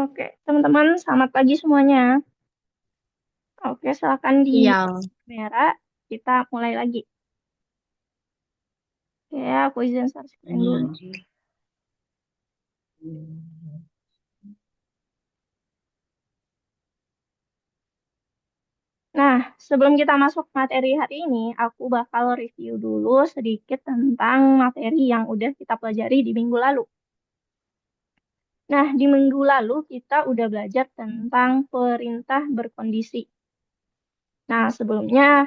Oke, teman-teman, selamat pagi semuanya. Oke, silakan di Iya. kamera. Kita mulai lagi. Ya, aku izin share screen dulu. Nah, sebelum kita masuk materi hari ini, aku bakal review dulu sedikit tentang materi yang udah kita pelajari di minggu lalu. Nah, di minggu lalu kita udah belajar tentang perintah berkondisi. Nah, sebelumnya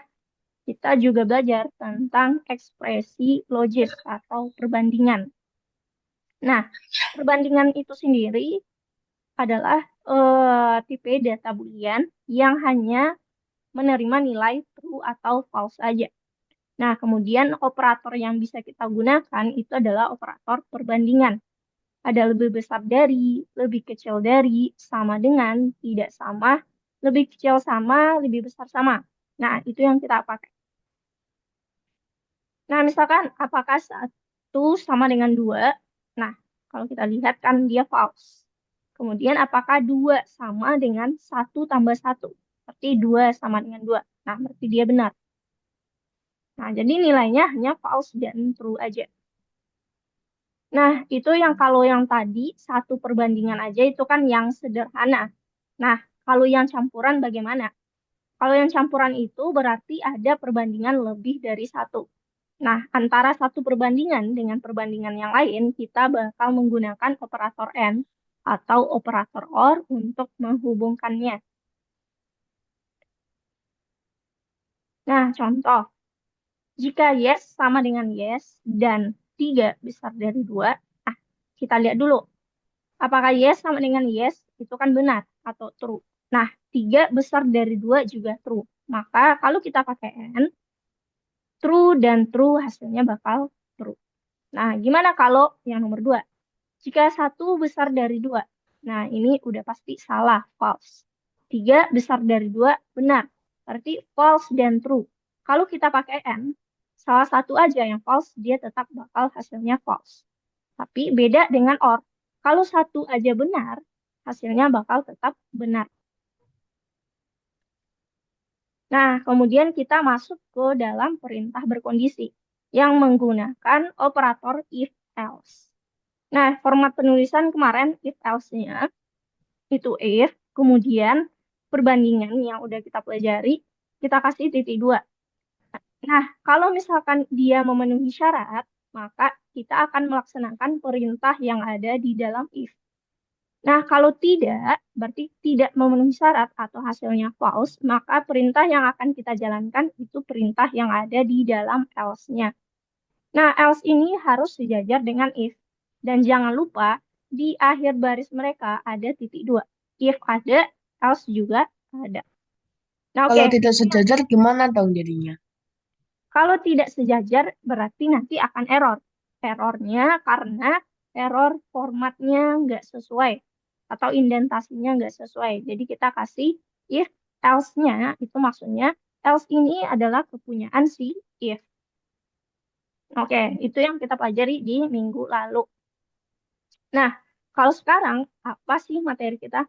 kita juga belajar tentang ekspresi logis atau perbandingan. Nah, perbandingan itu sendiri adalah tipe data Boolean yang hanya menerima nilai true atau false saja. Nah, kemudian operator yang bisa kita gunakan itu adalah operator perbandingan. Ada lebih besar dari, lebih kecil dari, sama dengan, tidak sama, lebih kecil sama, lebih besar sama. Nah, itu yang kita pakai. Nah, misalkan apakah satu sama dengan dua? Nah, kalau kita lihat kan dia false. Kemudian apakah dua sama dengan satu tambah satu? Berarti dua sama dengan dua. Nah, berarti dia benar. Nah, jadi nilainya hanya false dan true aja. Nah, itu yang kalau yang tadi satu perbandingan aja itu kan yang sederhana. Nah, kalau yang campuran bagaimana? Kalau yang campuran itu berarti ada perbandingan lebih dari satu. Nah, antara satu perbandingan dengan perbandingan yang lain, kita bakal menggunakan operator AND atau operator OR untuk menghubungkannya. Nah, contoh, jika yes sama dengan yes dan 3 besar dari 2, ah, kita lihat dulu. Apakah yes sama dengan yes, itu kan benar atau true. Nah, 3 besar dari 2 juga true. Maka kalau kita pakai AND, true dan true hasilnya bakal true. Nah, gimana kalau yang nomor 2? Jika satu besar dari dua, nah ini udah pasti salah, false. Tiga besar dari dua, benar. Berarti false dan true. Kalau kita pakai N, salah satu aja yang false, dia tetap bakal hasilnya false. Tapi beda dengan OR. Kalau satu aja benar, hasilnya bakal tetap benar. Nah, kemudian kita masuk ke dalam perintah berkondisi yang menggunakan operator if else. Nah, format penulisan kemarin if else-nya itu if, kemudian perbandingan yang udah kita pelajari, kita kasih titik dua. Nah, kalau misalkan dia memenuhi syarat, maka kita akan melaksanakan perintah yang ada di dalam if. Nah, kalau tidak, berarti tidak memenuhi syarat atau hasilnya false, maka perintah yang akan kita jalankan itu perintah yang ada di dalam else-nya. Nah, else ini harus sejajar dengan if. Dan jangan lupa, di akhir baris mereka ada titik dua. If ada, else juga ada. Nah, oke. Kalau tidak sejajar gimana dong jadinya? Kalau tidak sejajar, berarti nanti akan error. Errornya karena error formatnya nggak sesuai. Atau indentasinya nggak sesuai. Jadi kita kasih if else-nya, itu maksudnya else ini adalah kepunyaan si if. Oke, itu yang kita pelajari di minggu lalu. Nah, kalau sekarang apa sih materi kita?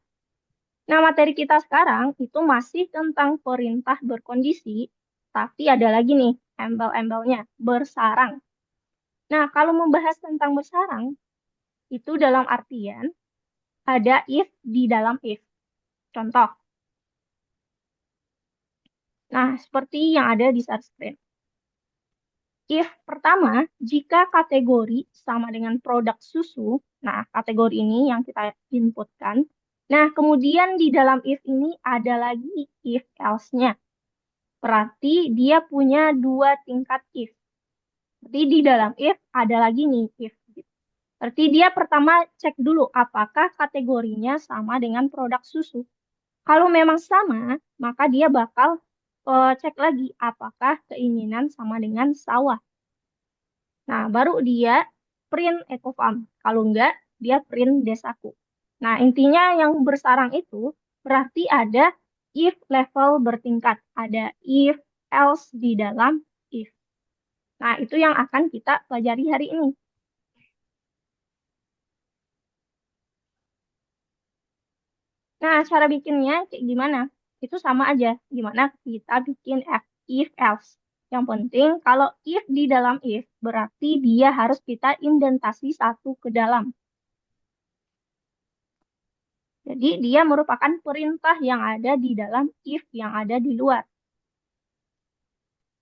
Nah, materi kita sekarang itu masih tentang perintah berkondisi, tapi ada lagi nih embel-embelnya, bersarang. Nah, kalau membahas tentang bersarang, itu dalam artian ada if di dalam if. Contoh, nah seperti yang ada di share screen. If pertama, jika kategori sama dengan produk susu, nah kategori ini yang kita inputkan. Nah, kemudian di dalam if ini ada lagi if else-nya. Berarti dia punya dua tingkat if. Berarti di dalam if ada lagi nih if. Berarti dia pertama cek dulu apakah kategorinya sama dengan produk susu. Kalau memang sama, maka dia bakal cek lagi apakah keinginan sama dengan sawah. Nah, baru dia print Ecofarm. Kalau enggak, dia print Desaku. Nah, intinya yang bersarang itu berarti ada if level bertingkat. Ada if, else di dalam if. Nah, itu yang akan kita pelajari hari ini. Nah, cara bikinnya kayak gimana? Itu sama aja. Gimana kita bikin if else. Yang penting kalau if di dalam if berarti dia harus kita indentasi satu ke dalam. Jadi dia merupakan perintah yang ada di dalam if yang ada di luar.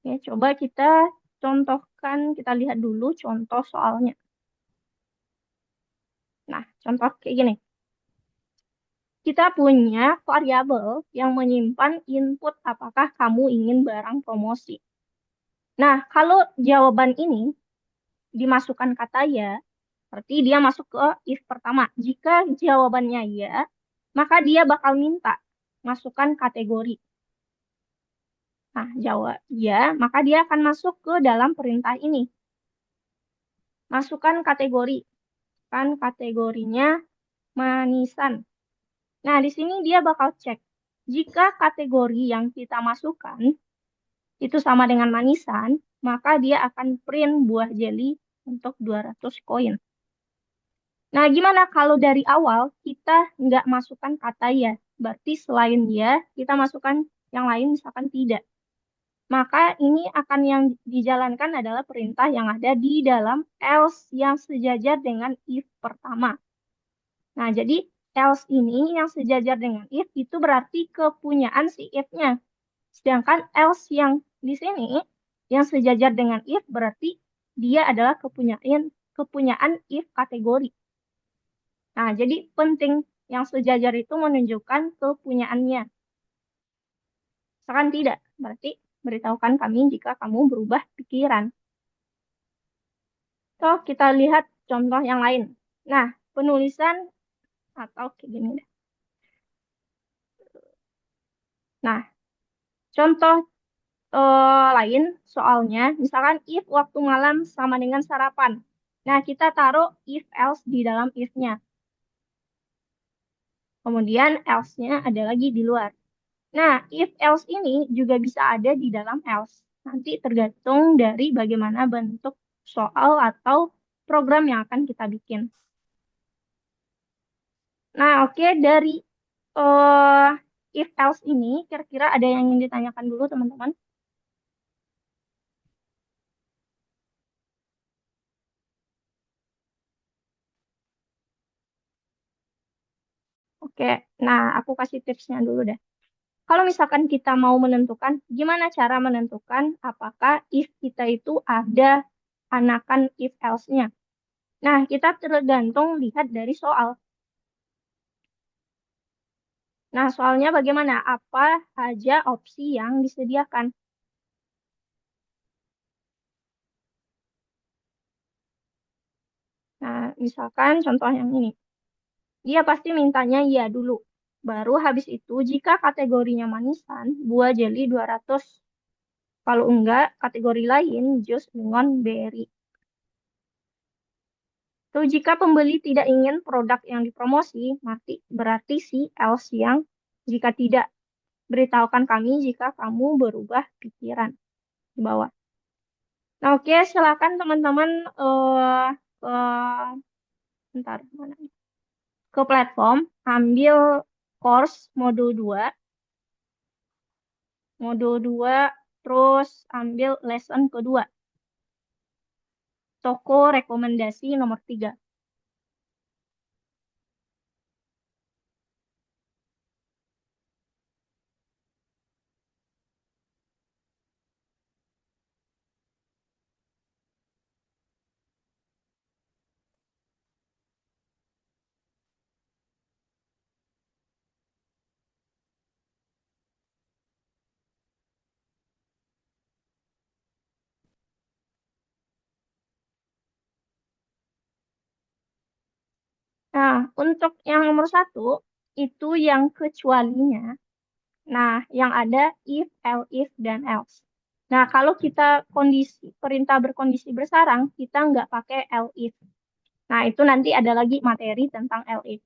Oke, coba kita contohkan, kita lihat dulu contoh soalnya. Nah, contoh kayak gini. Kita punya variabel yang menyimpan input apakah kamu ingin barang promosi. Nah, kalau jawaban ini dimasukkan kata ya, berarti dia masuk ke if pertama. Jika jawabannya ya, maka dia bakal minta masukkan kategori. Nah, jawab ya, maka dia akan masuk ke dalam perintah ini. Masukkan kategori. Kan kategorinya manisan. Nah, di sini dia bakal cek. Jika kategori yang kita masukkan itu sama dengan manisan, maka dia akan print buah jeli untuk 200 koin. Nah, gimana kalau dari awal kita nggak masukkan kata ya? Berarti selain ya, kita masukkan yang lain misalkan tidak. Maka ini akan yang dijalankan adalah perintah yang ada di dalam else yang sejajar dengan if pertama. Nah, jadi else ini yang sejajar dengan if itu berarti kepunyaan si if-nya. Sedangkan else yang di sini yang sejajar dengan if berarti dia adalah kepunyaan if kategori. Nah, jadi penting yang sejajar itu menunjukkan kepunyaannya. Misalkan tidak, berarti beritahukan kami jika kamu berubah pikiran. So, kita lihat contoh yang lain. Nah, penulisan atau kayak gini deh. Nah, contoh lain soalnya, misalkan if waktu malam sama dengan sarapan. Nah, kita taruh if else di dalam if-nya. Kemudian else-nya ada lagi di luar. Nah, if else ini juga bisa ada di dalam else. Nanti tergantung dari bagaimana bentuk soal atau program yang akan kita bikin. Nah, oke, dari uh, if else ini kira-kira ada yang ingin ditanyakan dulu teman-teman? Oke, nah aku kasih tipsnya dulu deh. Kalau misalkan kita mau menentukan, gimana cara menentukan apakah if kita itu ada anakan if else-nya? Nah, kita tergantung lihat dari soal. Nah, soalnya bagaimana? Apa aja opsi yang disediakan? Nah, misalkan contoh yang ini. Dia pasti mintanya iya dulu. Baru habis itu, jika kategorinya manisan, buah jeli 200. Kalau enggak, kategori lain, jus lemon berry. Tuh, jika pembeli tidak ingin produk yang dipromosi, berarti si else yang jika tidak, beritahukan kami jika kamu berubah pikiran di bawah. Nah, oke, silakan teman-teman ke bentar, mana? Ke platform, ambil course modul 2, terus ambil lesson kedua, toko rekomendasi nomor 3. Nah, untuk yang nomor 1, itu yang kecualinya. Nah, yang ada if, if, dan else. Nah, kalau kita perintah berkondisi bersarang, kita nggak pakai if. Nah, itu nanti ada lagi materi tentang if.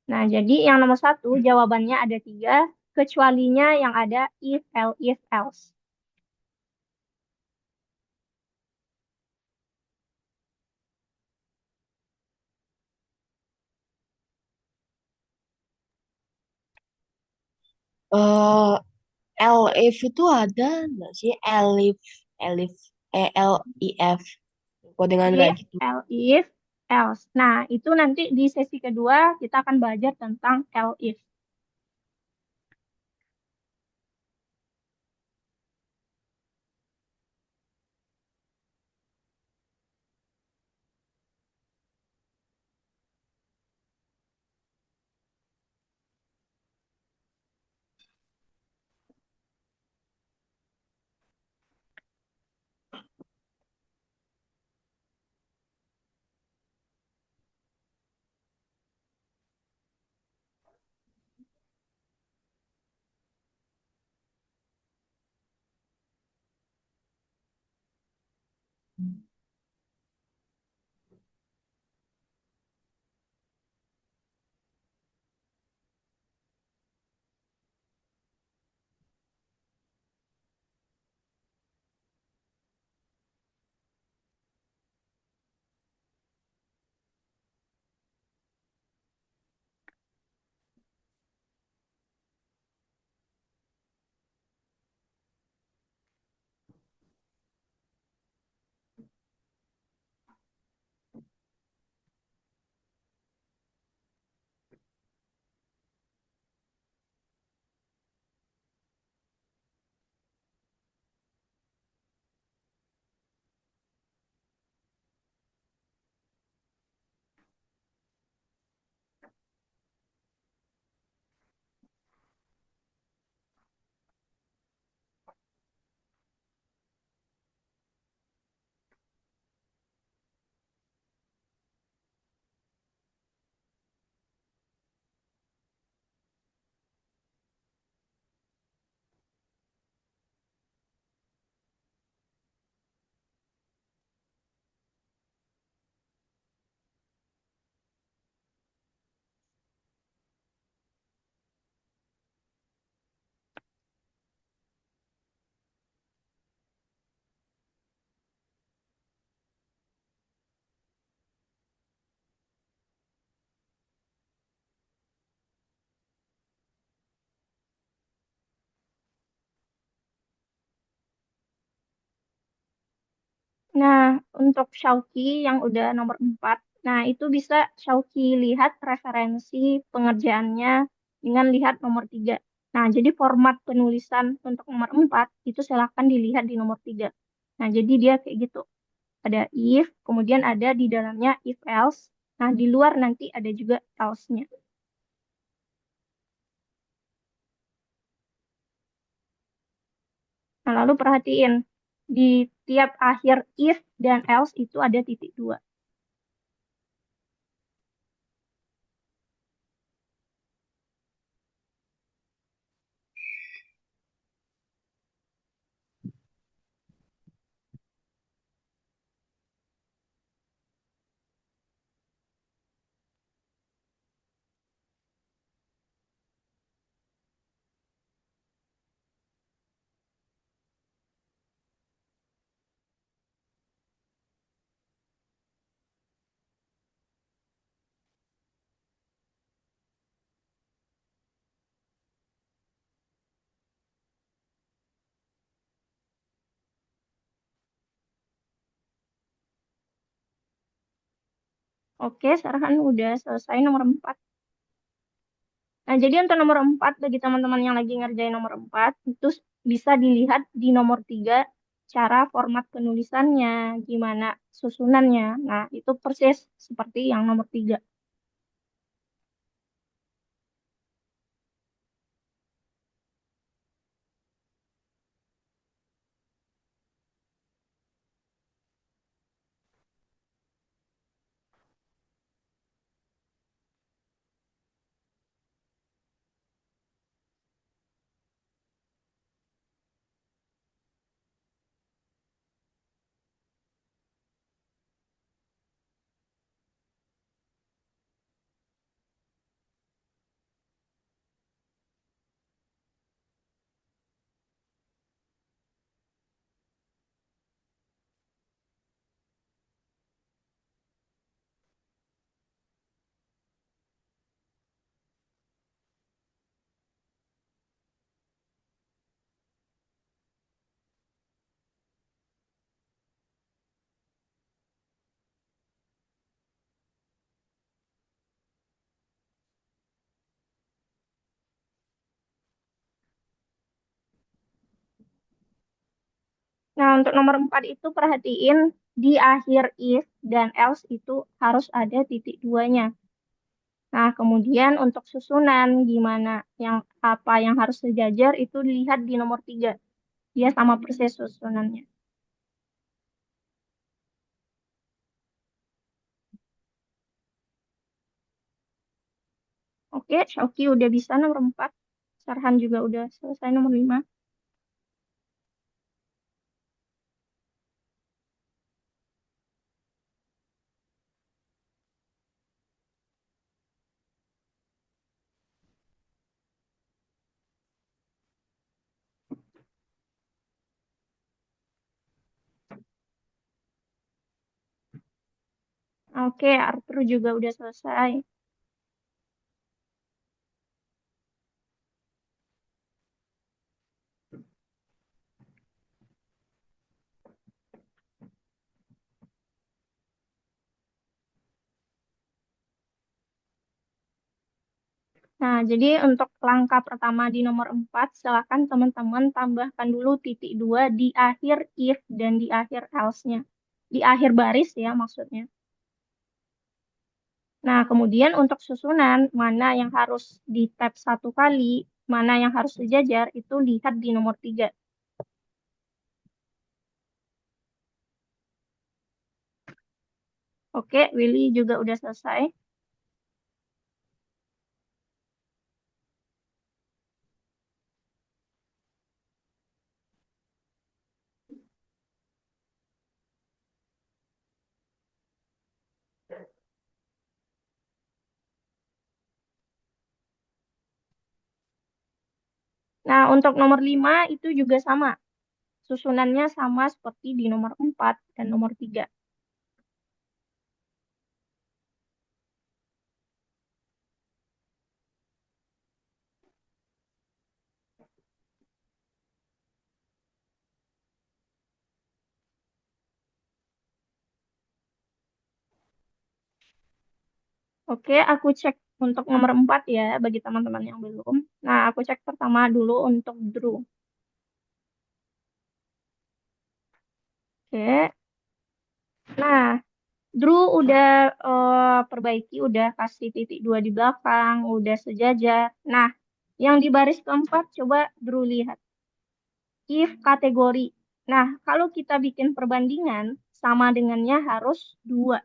Nah, jadi yang nomor 1, jawabannya ada 3, kecualinya yang ada if, else. eh Elif itu ada nggak sih? Elif, Elif, ELIF. Kodengan kayak If, gitu. if, else. Nah, itu nanti di sesi kedua kita akan belajar tentang if. Nah, untuk Shauki yang udah nomor 4, nah itu bisa Shauki lihat referensi pengerjaannya dengan lihat nomor 3. Nah, jadi format penulisan untuk nomor 4 itu silakan dilihat di nomor 3. Nah, jadi dia kayak gitu. Ada if, kemudian ada di dalamnya if else. Nah, di luar nanti ada juga else-nya. Nah, lalu perhatiin di tiap akhir if dan else itu ada titik dua. Oke, Sarhan udah selesai nomor 4. Nah, jadi untuk nomor 4, bagi teman-teman yang lagi ngerjain nomor 4, itu bisa dilihat di nomor 3 cara format penulisannya, gimana susunannya. Nah, itu persis seperti yang nomor 3. untuk nomor 4 itu perhatiin di akhir if dan else itu harus ada titik duanya. Nah, kemudian untuk susunan gimana yang apa yang harus sejajar itu dilihat di nomor 3. Dia sama persis susunannya. Oke, Shauki udah bisa nomor 4. Sarhan juga udah selesai nomor 5. Oke, Arthur juga udah selesai. Nah, jadi untuk langkah pertama di nomor 4, silakan teman-teman tambahkan dulu titik 2 di akhir if dan di akhir else-nya. Di akhir baris ya maksudnya. Nah, kemudian untuk susunan, mana yang harus di tab 1 kali, mana yang harus sejajar, itu lihat di nomor 3. Oke, Willy juga udah selesai. Nah, untuk nomor 5 itu juga sama. Susunannya sama seperti di nomor 4 dan nomor 3. Oke, aku cek untuk nomor 4 ya, bagi teman-teman yang belum. Nah, aku cek pertama dulu untuk Drew. Oke, nah, Drew udah perbaiki, udah kasih titik 2 di belakang, udah sejajar. Nah, yang di baris keempat, coba Drew lihat. If kategori. Nah, kalau kita bikin perbandingan, sama dengannya harus 2.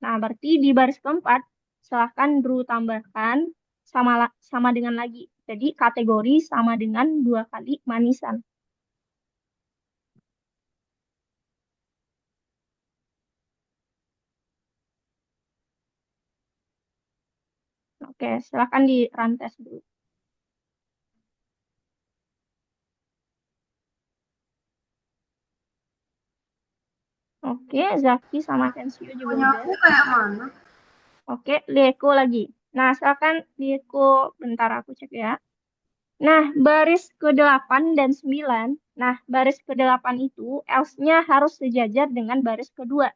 Nah, berarti di baris keempat, silahkan Drew tambahkan sama dengan lagi. Jadi kategori sama dengan 2 kali manisan. Oke, silahkan di run test dulu. Oke, Zaki sama Tensio juga Punya udah. aku kayak mana? Oke, Lieko lagi. Nah, silakan Lieko, bentar aku cek ya. Nah, baris ke-8 dan 9. Nah, baris ke-8 itu else-nya harus sejajar dengan baris kedua.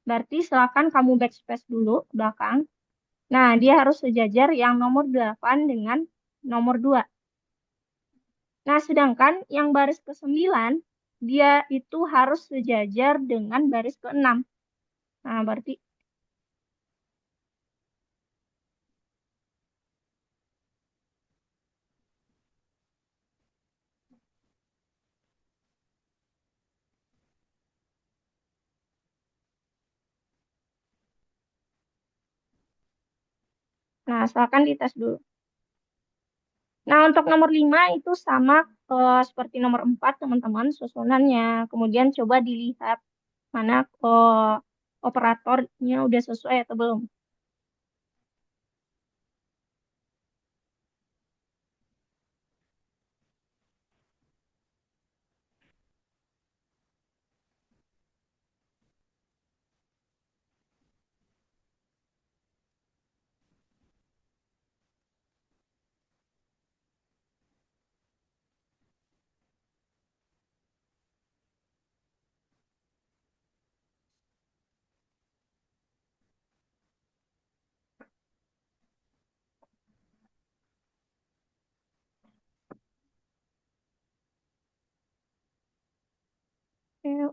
Berarti silakan kamu backspace dulu ke belakang. Nah, dia harus sejajar yang nomor 8 dengan nomor 2. Nah, sedangkan yang baris ke-9, dia itu harus sejajar dengan baris ke-6. Nah, berarti, nah, silakan dites dulu. Nah, untuk nomor 5 itu sama seperti nomor 4, teman-teman, susunannya. Kemudian coba dilihat mana operatornya udah sesuai atau belum.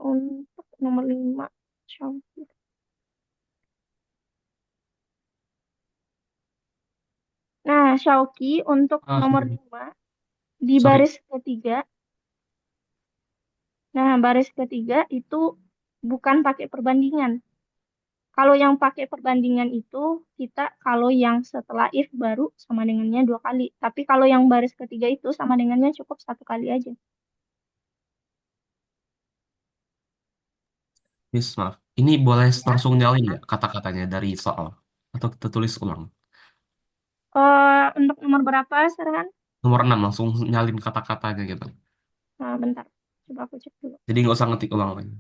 untuk nomor 5. Syauqi. Nah, Syauqi untuk Ah, nomor 5 di sorry. baris ketiga. Nah, baris ketiga itu bukan pakai perbandingan. Kalau yang pakai perbandingan itu kita kalau yang setelah if baru sama dengannya 2 kali. Tapi kalau yang baris ketiga itu sama dengannya cukup 1 kali aja. Miss, maaf. Ini boleh Ya. langsung nyalin nggak kata-katanya dari soal? Atau kita tulis ulang? Untuk nomor berapa, Sarhan? Nomor 6 langsung nyalin kata-katanya gitu. Nah, bentar. Coba aku cek dulu. Jadi nggak usah ngetik ulang lagi.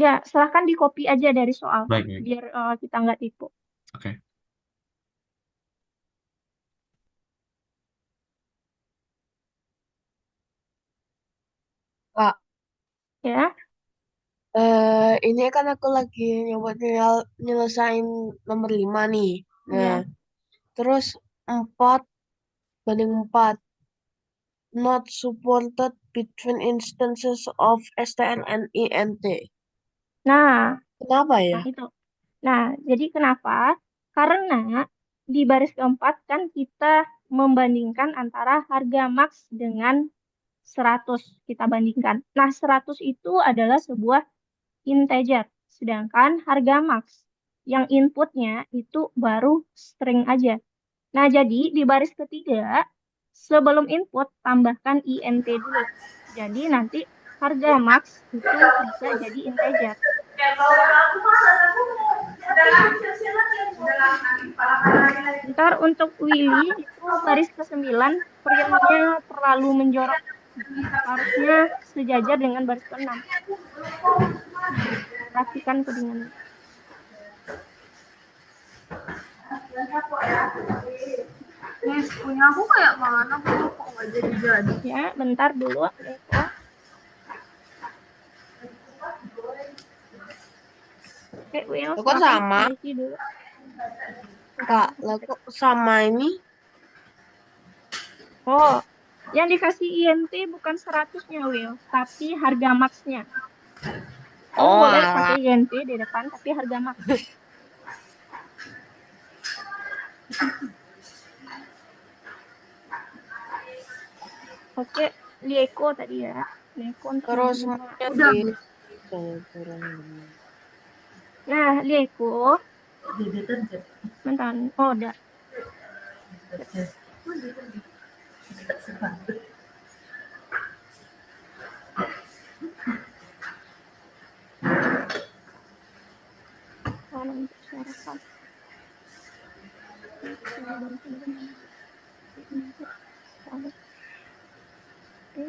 Ya, silahkan di copy aja dari soal. Baik, baik. Biar kita nggak tipu. Oke. Kak, Ya, ini kan aku lagi nyoba nyelesain nomor 5 nih. Nah, ya. terus 4 banding 4. Not supported between instances of STN and INT. Nah, Kenapa ya? nah itu. Nah, jadi kenapa? Karena di baris keempat kan kita membandingkan antara harga max dengan 100 kita bandingkan. Nah, 100 itu adalah sebuah integer, sedangkan harga max yang inputnya itu baru string aja. Nah, jadi di baris ketiga, sebelum input tambahkan int dulu. Jadi nanti harga max itu bisa jadi integer. Ntar untuk Willy itu baris ke-9, printnya terlalu menjorok. Harusnya sejajar dengan baris ke-6. Perhatikan codingannya. Guys, punya aku kayak mana kok nggak jadi-jadi. Ya, bentar dulu, Eko. Oke, Will, Lah kok silakan sama? perbaiki dulu. Kak, lah kok sama ini? Oh, yang dikasih INT bukan 100-nya, Will, tapi harga max-nya. Kamu Oh, boleh pakai alah. INT di depan, tapi harga max. Oke, Lieko tadi ya. Lieko untuk nomor Terus 5. semuanya Udah, di Gus. turun. Nah, Lieko, Di deterjen. bentar. Oh, udah. Kalau untuk suara pas.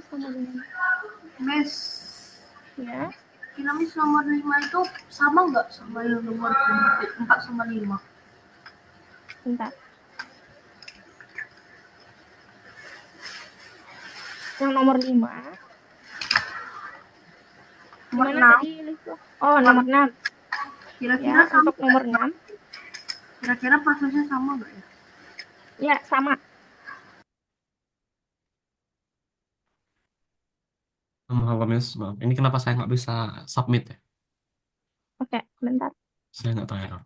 Sama dengan Mes, ya, dinamis nomor 5 itu sama nggak sama yang nomor 4 sama 5? bentar. Yang nomor 5, Nomor gimana 6, tadi, Lieko? Oh, nomor 6. kira-kira Ya, sama. untuk nomor 6, Kira-kira prosesnya sama nggak ya? ya sama. Halo, Miss. Maaf. Ini kenapa saya nggak bisa submit ya? Oke, bentar. Saya nggak tahu error.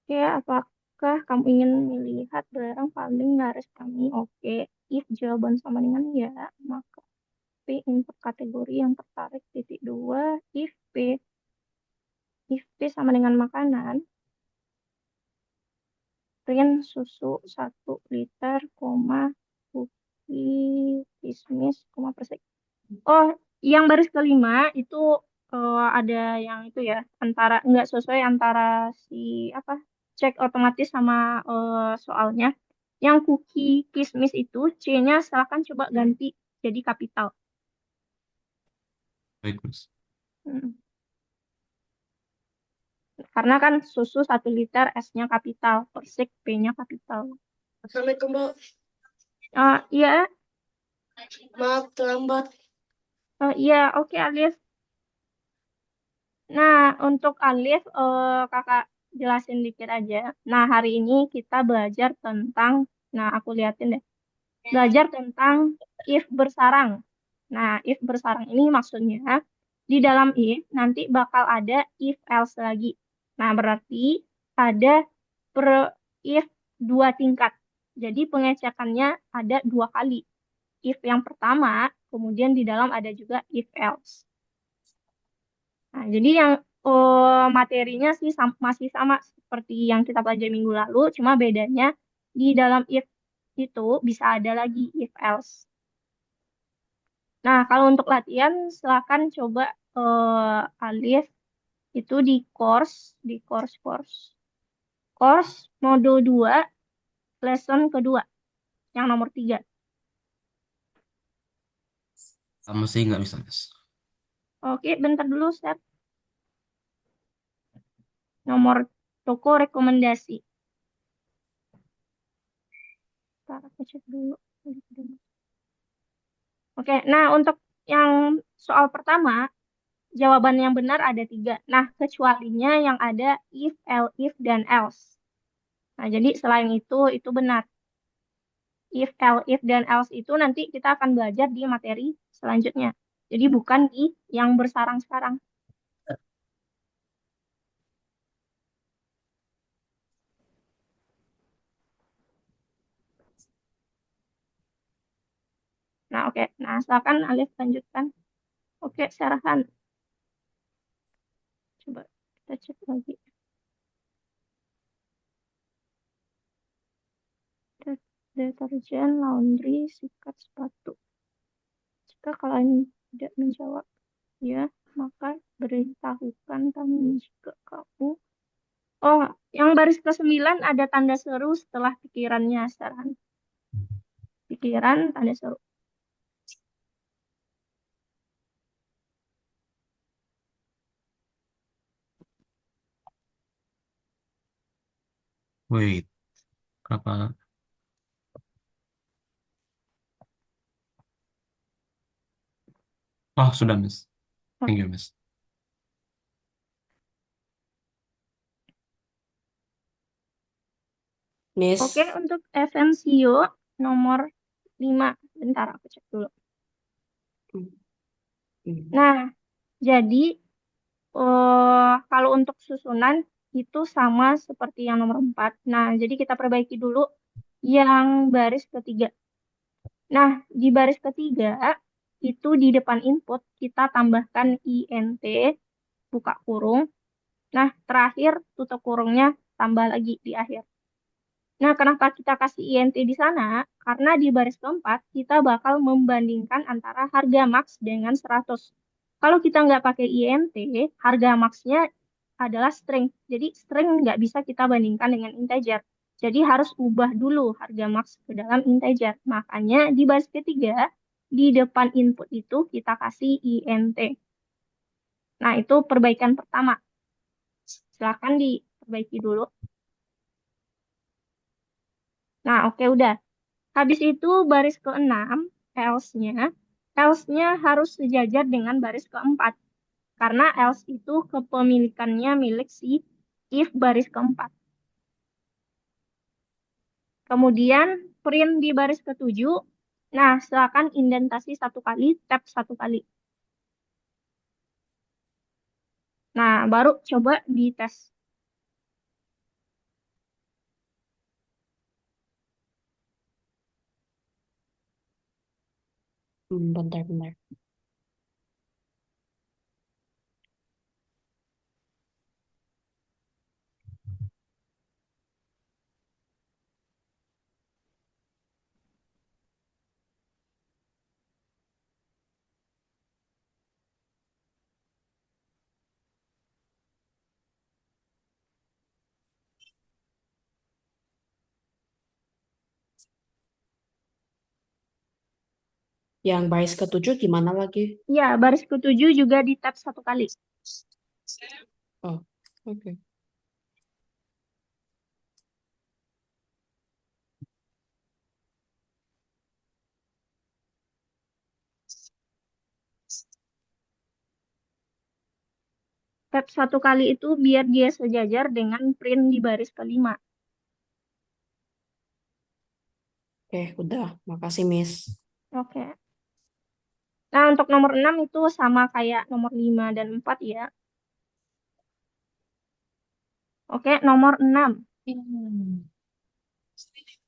Oke, apakah kamu ingin melihat barang paling laris kami? Oke, if jawaban sama dengan ya, maka P input kategori yang tertarik titik 2. If P sama dengan makanan, print susu 1 liter, cookie, kismis, persik. Oh, yang baris kelima itu ada yang itu ya, antara nggak sesuai antara si apa cek otomatis sama soalnya. Yang cookie kismis itu C-nya silakan coba ganti jadi kapital. Baik, Miss. Hmm. Karena kan susu 1 liter S-nya kapital, persik P-nya kapital. Assalamualaikum, Mbak. Iya, Maaf terlambat. iya, oke Alif. Nah, untuk Alif, kakak jelasin dikit aja. Nah, hari ini kita belajar tentang Nah, aku liatin deh. Belajar tentang if bersarang. Nah, if bersarang ini maksudnya di dalam if nanti bakal ada if else lagi. Nah, berarti ada per if dua tingkat. Jadi pengecekannya ada dua kali. If yang pertama, kemudian di dalam ada juga if else. Nah, jadi yang materinya sih masih sama seperti yang kita pelajari minggu lalu, cuma bedanya di dalam if itu bisa ada lagi if else. Nah, kalau untuk latihan, silakan coba Alif itu di course modul 2 lesson kedua yang nomor 3. Masih nggak bisa, Miss. Oke, bentar dulu, Set. Nomor toko rekomendasi. Ntar aku cek dulu. Oke, nah untuk yang soal pertama, jawaban yang benar ada 3. Nah, kecualinya yang ada if, if, dan else. Nah, jadi selain itu benar. If, dan else itu nanti kita akan belajar di materi selanjutnya. Jadi bukan di yang bersarang sekarang. Nah, oke. Nah, silakan Alif lanjutkan. Oke, Sarahan. Coba kita cek lagi. Deterjen, laundry, sikat sepatu. Jika kalian tidak menjawab ya, maka beritahukan kami jika kamu. Oh, yang baris ke-9 ada tanda seru setelah pikirannya, Sarahan. Pikiran, tanda seru. Wait, kenapa? Oh, sudah, Miss. Thank you, Miss. Miss. Oke, untuk Essensio nomor 5. Bentar, aku cek dulu. Nah, jadi kalau untuk susunan itu sama seperti yang nomor 4. Nah, jadi kita perbaiki dulu yang baris ketiga. Nah, di baris ketiga itu di depan input kita tambahkan INT, buka kurung. Nah, terakhir tutup kurungnya tambah lagi di akhir. Nah, kenapa kita kasih INT di sana? Karena di baris keempat, kita bakal membandingkan antara harga max dengan 100. Kalau kita nggak pakai INT, harga max-nya adalah string. Jadi, string nggak bisa kita bandingkan dengan integer. Jadi, harus ubah dulu harga max ke dalam integer. Makanya, di baris ketiga, di depan input itu kita kasih INT. Nah, itu perbaikan pertama. Silakan diperbaiki dulu. Nah, oke udah. Habis itu baris ke-6, else-nya harus sejajar dengan baris keempat. Karena else itu kepemilikannya milik si if baris keempat. Kemudian print di baris ke-7. Nah, silakan indentasi 1 kali, tab 1 kali. Nah, baru coba dites. Bentar. Yang baris ke-7 gimana lagi? Ya, baris ke-7 juga di tab 1 kali. Oh, oke. Tab 1 kali itu biar dia sejajar dengan print di baris ke-5. Oke, udah. Makasih, Miss. Oke. Nah, untuk nomor 6 itu sama kayak nomor 5 dan 4 ya. Oke, nomor 6.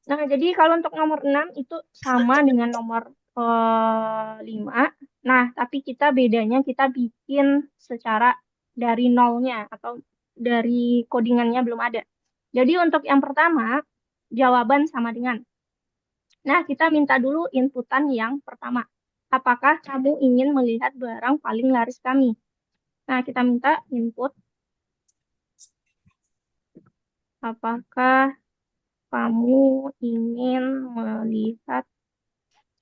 Nah, jadi kalau untuk nomor 6 itu sama dengan nomor 5. Nah, tapi kita bedanya kita bikin secara dari nolnya atau dari codingannya belum ada. Jadi untuk yang pertama, jawaban sama dengan. Nah, kita minta dulu inputan yang pertama. Apakah kamu ingin melihat barang paling laris kami? Nah, kita minta input. Apakah kamu ingin melihat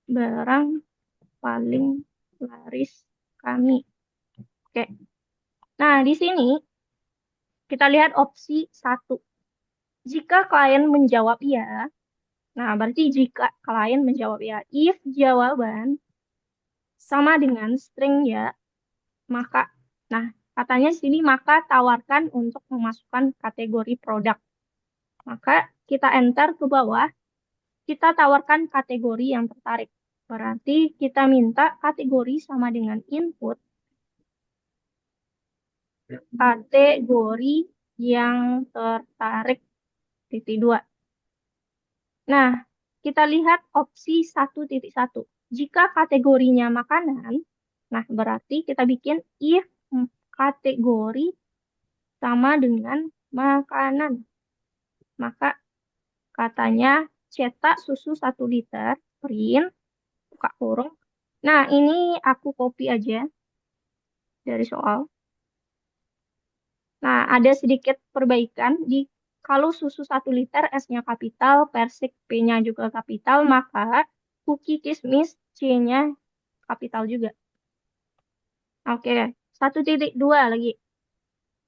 barang paling laris kami? Oke. Nah, di sini kita lihat opsi 1. Jika klien menjawab ya, nah berarti jika klien menjawab ya, if jawaban sama dengan string ya, maka, nah katanya di sini maka tawarkan untuk memasukkan kategori produk. Maka kita enter ke bawah, kita tawarkan kategori yang tertarik. Berarti kita minta kategori sama dengan input kategori yang tertarik titik 2. Nah, kita lihat opsi 1.1. Jika kategorinya makanan, nah berarti kita bikin if kategori sama dengan makanan. Maka katanya cetak susu 1 liter, print, buka kurung. Nah, ini aku copy aja dari soal. Nah, ada sedikit perbaikan di kalau susu 1 liter S-nya kapital, persik P-nya juga kapital, maka cookie kismis C-nya kapital juga. Oke, 1.2 lagi.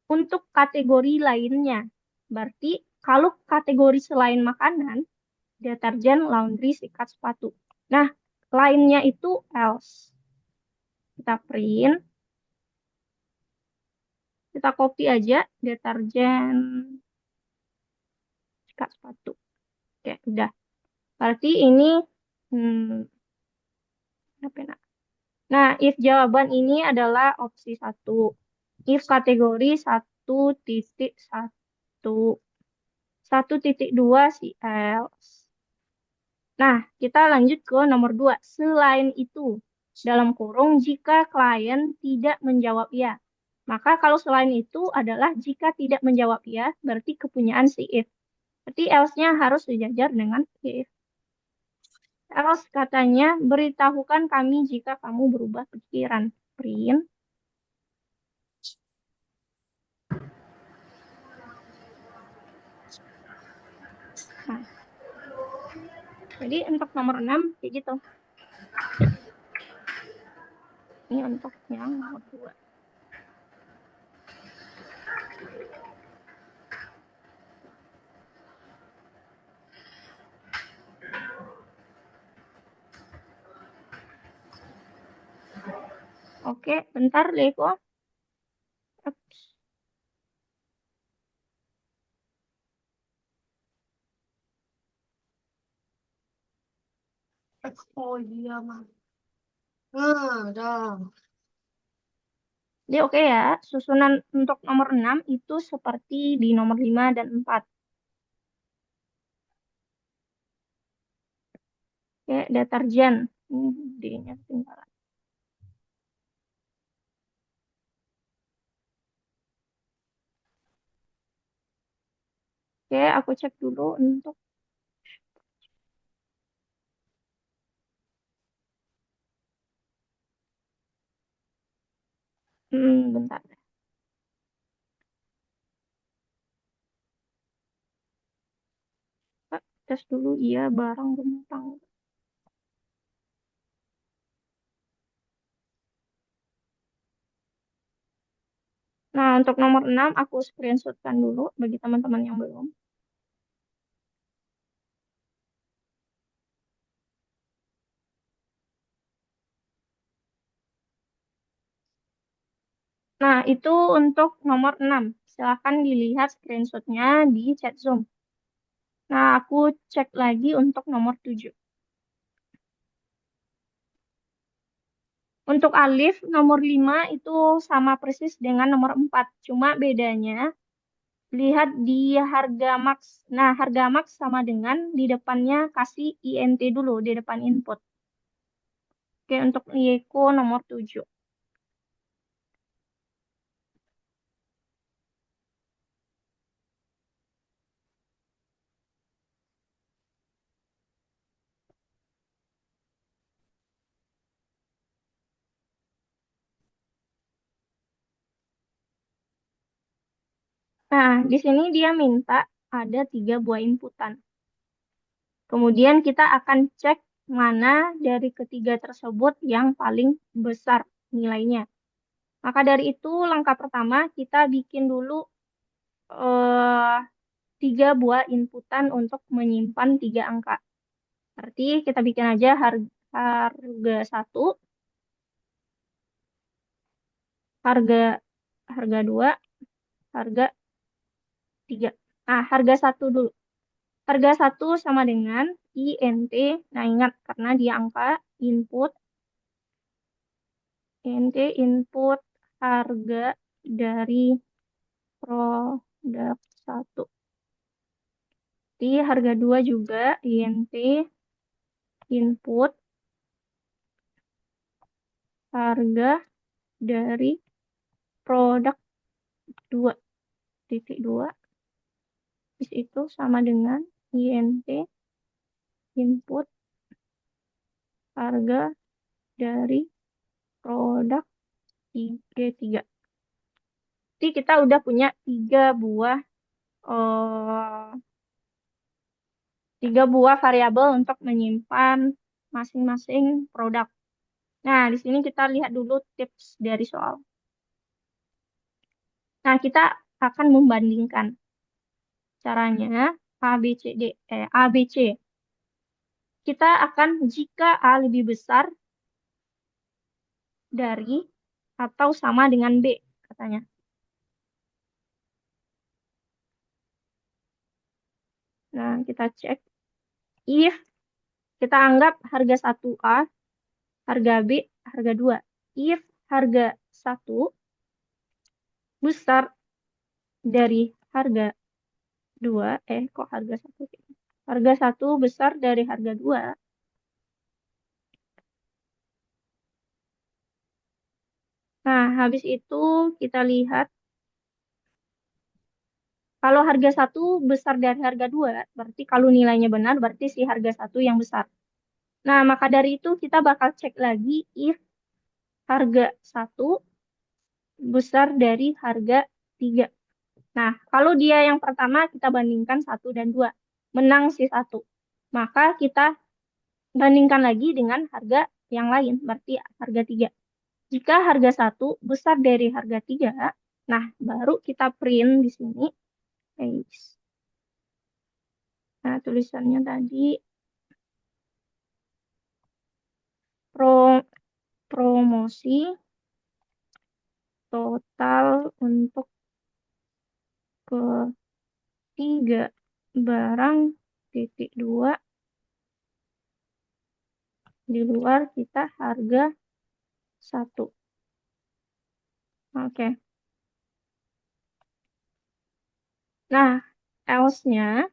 Untuk kategori lainnya, berarti kalau kategori selain makanan, deterjen, laundry, sikat, sepatu. Nah, lainnya itu else. Kita print. Kita copy aja deterjen, sikat, sepatu. Oke, udah. Berarti ini apa ya, nak? Nah, if jawaban ini adalah opsi 1. If kategori 1.1. 1.2 si else. Nah, kita lanjut ke nomor 2. Selain itu, dalam kurung jika klien tidak menjawab ya. Maka kalau selain itu adalah jika tidak menjawab ya, berarti kepunyaan si if. Berarti else-nya harus sejajar dengan if. Else katanya, beritahukan kami jika kamu berubah pikiran. Print. Nah, jadi untuk nomor 6, kayak gitu. Ini untuk yang nomor 2. Oke, bentar Leko. Ups. Oh iya, Mas. Nah, dah. Jadi oke ya, susunan untuk nomor 6 itu seperti di nomor 5 dan 4. Oke, deterjen. Ini D-nya ketinggalan. Oke, aku cek dulu untuk bentar. Pak, tes dulu iya barang rumah tangga. Nah, untuk nomor 6 aku screenshotkan dulu bagi teman-teman yang belum. Nah, itu untuk nomor 6. Silahkan dilihat screenshotnya di chat Zoom. Nah, aku cek lagi untuk nomor 7. Untuk alif nomor 5 itu sama persis dengan nomor 4. Cuma bedanya lihat di harga max. Nah, harga max sama dengan di depannya kasih INT dulu di depan input. Oke, untuk Yeko nomor 7. Nah, di sini dia minta ada 3 buah inputan. Kemudian kita akan cek mana dari ketiga tersebut yang paling besar nilainya. Maka dari itu, langkah pertama kita bikin dulu eh, 3 buah inputan untuk menyimpan 3 angka. Berarti kita bikin aja harga 1, harga harga 2, harga 3. Nah, harga 1 dulu. Harga 1 sama dengan INT. Nah, ingat karena dia angka input. INT input harga dari produk 1. Di harga 2 juga INT input harga dari produk 2.2. Itu sama dengan INT input harga dari produk 3. Jadi kita udah punya 3 buah variabel untuk menyimpan masing-masing produk. Nah, di sini kita lihat dulu tips dari soal. Nah, kita akan membandingkan caranya A, B, C, D, A, B, C. Kita akan jika A lebih besar dari atau sama dengan B, katanya. Nah, kita cek. If kita anggap harga 1A, harga B, harga 2. If harga 1 besar dari harga 2, kok harga 1? Harga 1 besar dari harga 2. Nah, habis itu kita lihat kalau harga 1 besar dari harga 2, berarti kalau nilainya benar, berarti si harga 1 yang besar. Nah, maka dari itu kita bakal cek lagi if harga 1 besar dari harga 3. Nah, kalau dia yang pertama kita bandingkan 1 dan 2. Menang si 1. Maka kita bandingkan lagi dengan harga yang lain, berarti harga 3. Jika harga 1 besar dari harga 3, nah baru kita print di sini. Nah, tulisannya tadi promosi total untuk ketiga barang titik 2 di luar kita harga 1. Oke. Nah, else-nya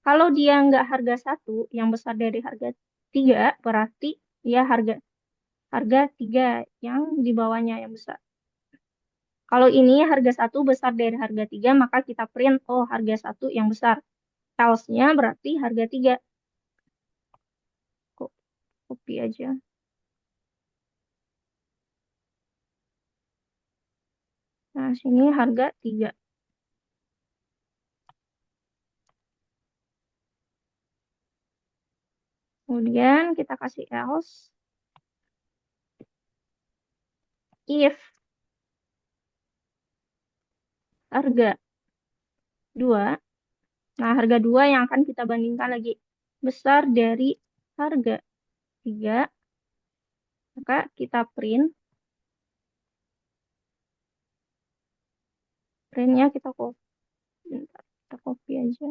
kalau dia nggak harga 1 yang besar dari harga 3, berarti dia harga 3 yang di bawahnya yang besar. Kalau ini harga 1 besar dari harga 3, maka kita print, oh harga 1 yang besar. Else-nya berarti harga 3. Copy aja. Nah, sini harga 3. Kemudian kita kasih else. If harga 2, nah harga 2 yang akan kita bandingkan lagi besar dari harga 3, maka kita printnya kita copy aja.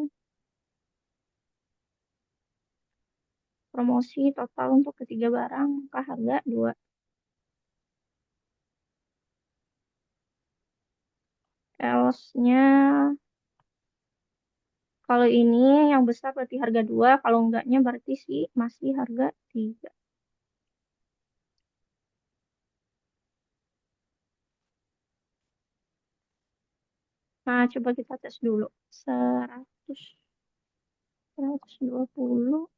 Promosi total untuk ketiga barang, maka harga 2. else-nya kalau ini yang besar berarti harga 2, kalau enggaknya berarti sih masih harga 3. Nah, coba kita tes dulu. 100, 120,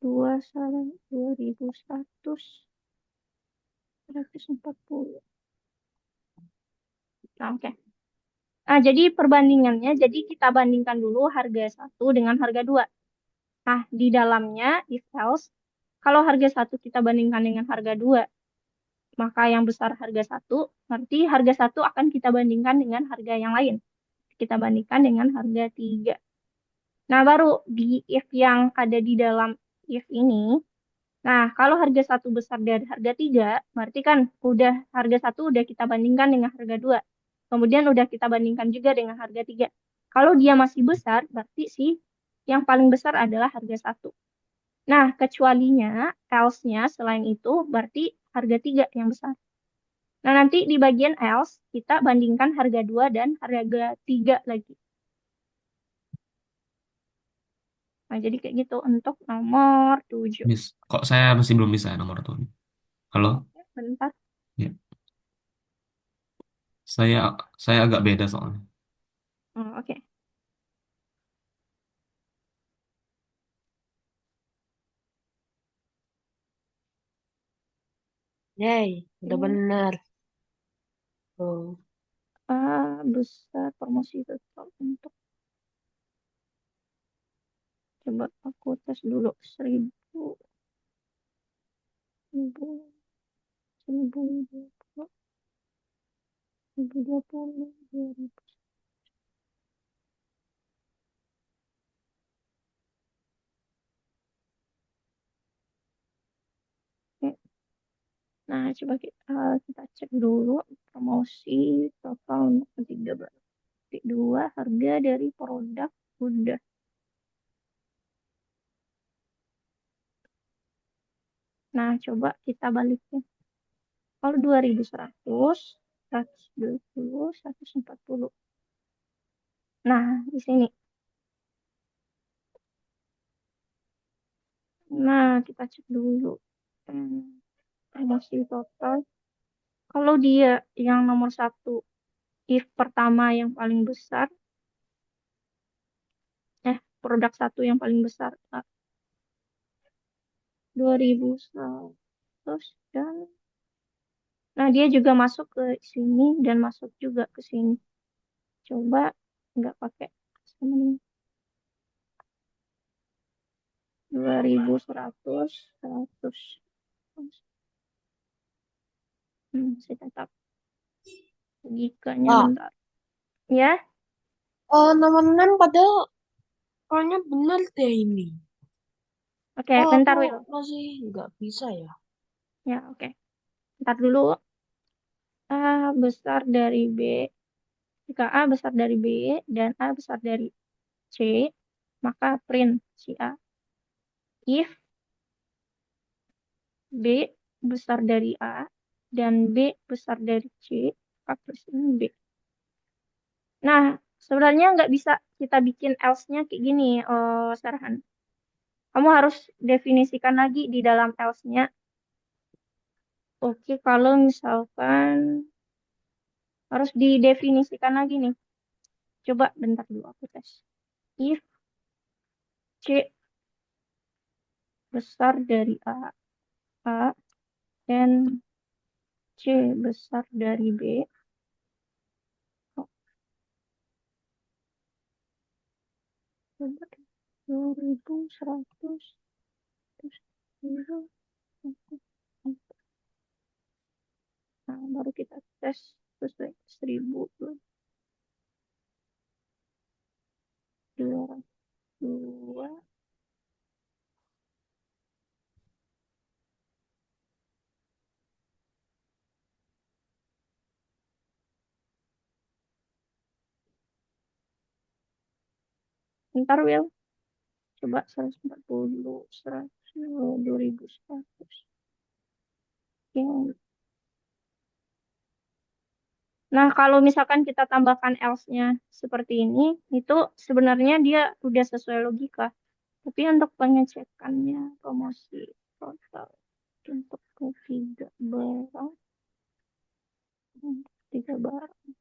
2100, 140. Nah, oke. Nah, jadi perbandingannya, jadi kita bandingkan dulu harga 1 dengan harga 2. Nah, di dalamnya, if else, kalau harga 1 kita bandingkan dengan harga 2, maka yang besar harga 1, berarti harga 1 akan kita bandingkan dengan harga yang lain. Kita bandingkan dengan harga 3. Nah, baru di if yang ada di dalam if ini, nah kalau harga 1 besar dari harga 3, berarti kan udah harga 1 udah kita bandingkan dengan harga 2. Kemudian udah kita bandingkan juga dengan harga 3. Kalau dia masih besar, berarti sih yang paling besar adalah harga 1. Nah, kecualinya, else-nya selain itu berarti harga 3 yang besar. Nah, nanti di bagian else, kita bandingkan harga 2 dan harga 3 lagi. Nah, jadi kayak gitu untuk nomor 7. Miss, kok saya masih belum bisa nomor tuh? Halo? Oke, bentar. Ya. Saya saya agak beda soalnya. Oh, oke. Yay, udah Oke. benar. Tuh. Besar promosi total untuk coba aku tes dulu 1000, 1000, 1020, 1020, 2000. Oke. Nah, coba kita cek dulu promosi total untuk ketiga berarti 2 harga dari produk udah. Nah, coba kita balikin. Kalau 2100, 120, 140. Nah, di sini. Nah, kita cek dulu. Promosi total. Kalau dia yang nomor 1, if pertama yang paling besar, produk 1 yang paling besar, 2100 dan nah dia juga masuk ke sini dan masuk juga ke sini. Coba nggak pakai sama ini. 2100, 100. Saya tetap logikanya Wah, bentar. Ya, nomor 6 padahal kayaknya benar deh ini. oke, Oh, bentar aku Will. masih nggak bisa ya. Ya, oke. Bentar dulu. A besar dari B. Jika A besar dari B dan A besar dari C, maka print si A. If B besar dari A dan B besar dari C, maka print B. Nah, sebenarnya nggak bisa kita bikin else-nya kayak gini, Sarhan. Kamu harus definisikan lagi di dalam else-nya. Oke, kalau misalkan harus didefinisikan lagi nih. Coba bentar dulu aku tes. If C besar dari A dan C besar dari B, oh, coba 2100, terus 0, nah, baru kita tes sesuai 1000, 202. Ntar Will, coba 140, 100, 2100. Yang Nah, kalau misalkan kita tambahkan else-nya seperti ini, itu sebenarnya dia udah sesuai logika. Tapi untuk pengecekannya, promosi total untuk ketiga barang, tiga barang.